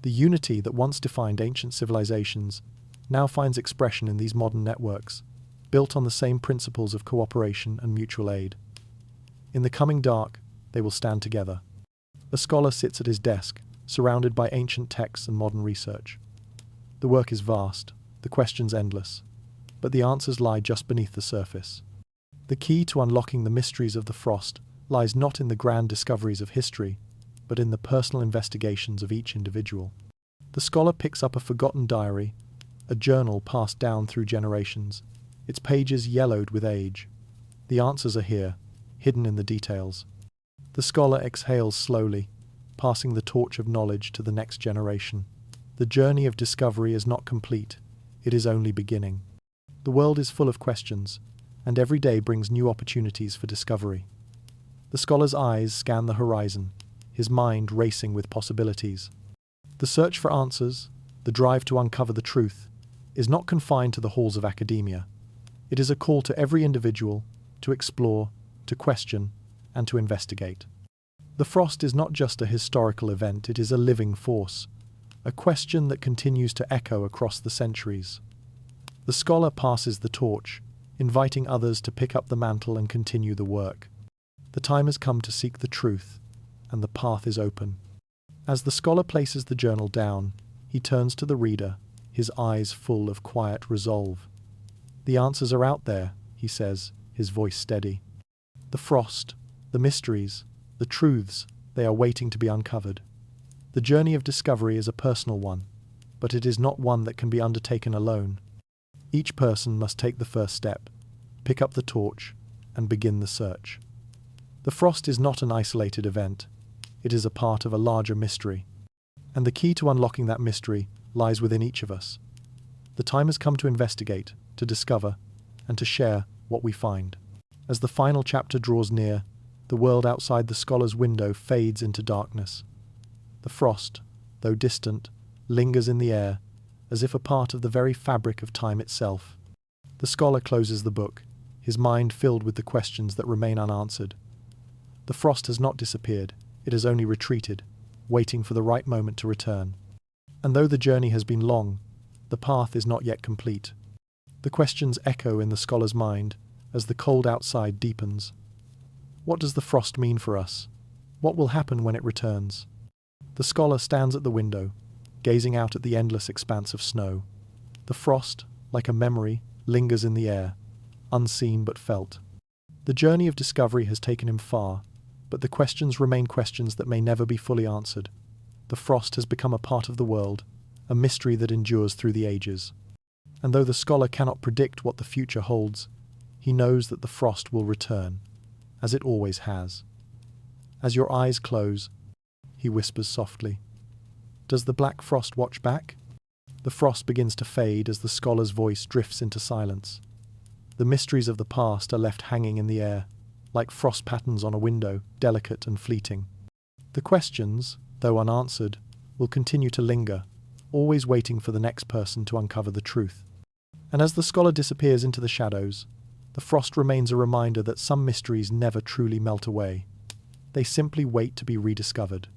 The unity that once defined ancient civilizations now finds expression in these modern networks, built on the same principles of cooperation and mutual aid. In the coming dark, they will stand together. A scholar sits at his desk, surrounded by ancient texts and modern research. The work is vast, the questions endless, but the answers lie just beneath the surface. The key to unlocking the mysteries of the frost lies not in the grand discoveries of history, but in the personal investigations of each individual. The scholar picks up a forgotten diary, a journal passed down through generations, its pages yellowed with age. The answers are here, hidden in the details. The scholar exhales slowly, passing the torch of knowledge to the next generation. The journey of discovery is not complete, it is only beginning. The world is full of questions, and every day brings new opportunities for discovery. The scholar's eyes scan the horizon, his mind racing with possibilities. The search for answers, the drive to uncover the truth, is not confined to the halls of academia. It is a call to every individual to explore, to question, and to investigate. The frost is not just a historical event, it is a living force, a question that continues to echo across the centuries. The scholar passes the torch, inviting others to pick up the mantle and continue the work. The time has come to seek the truth, and the path is open. As the scholar places the journal down, he turns to the reader, his eyes full of quiet resolve. The answers are out there, he says, his voice steady. The frost, the mysteries, the truths, they are waiting to be uncovered. The journey of discovery is a personal one, but it is not one that can be undertaken alone. Each person must take the first step, pick up the torch, and begin the search. The frost is not an isolated event. It is a part of a larger mystery. And the key to unlocking that mystery lies within each of us. The time has come to investigate, to discover, and to share what we find. As the final chapter draws near, the world outside the scholar's window fades into darkness. The frost, though distant, lingers in the air, as if a part of the very fabric of time itself. The scholar closes the book, his mind filled with the questions that remain unanswered. The frost has not disappeared, it has only retreated, waiting for the right moment to return. And though the journey has been long, the path is not yet complete. The questions echo in the scholar's mind as the cold outside deepens. What does the frost mean for us? What will happen when it returns? The scholar stands at the window, gazing out at the endless expanse of snow. The frost, like a memory, lingers in the air, unseen but felt. The journey of discovery has taken him far, but the questions remain questions that may never be fully answered. The frost has become a part of the world, a mystery that endures through the ages. And though the scholar cannot predict what the future holds, he knows that the frost will return, as it always has. As your eyes close, he whispers softly, "Does the black frost watch back?" The frost begins to fade as the scholar's voice drifts into silence. The mysteries of the past are left hanging in the air, like frost patterns on a window, delicate and fleeting. The questions, though unanswered, will continue to linger, always waiting for the next person to uncover the truth. And as the scholar disappears into the shadows, the frost remains a reminder that some mysteries never truly melt away. They simply wait to be rediscovered.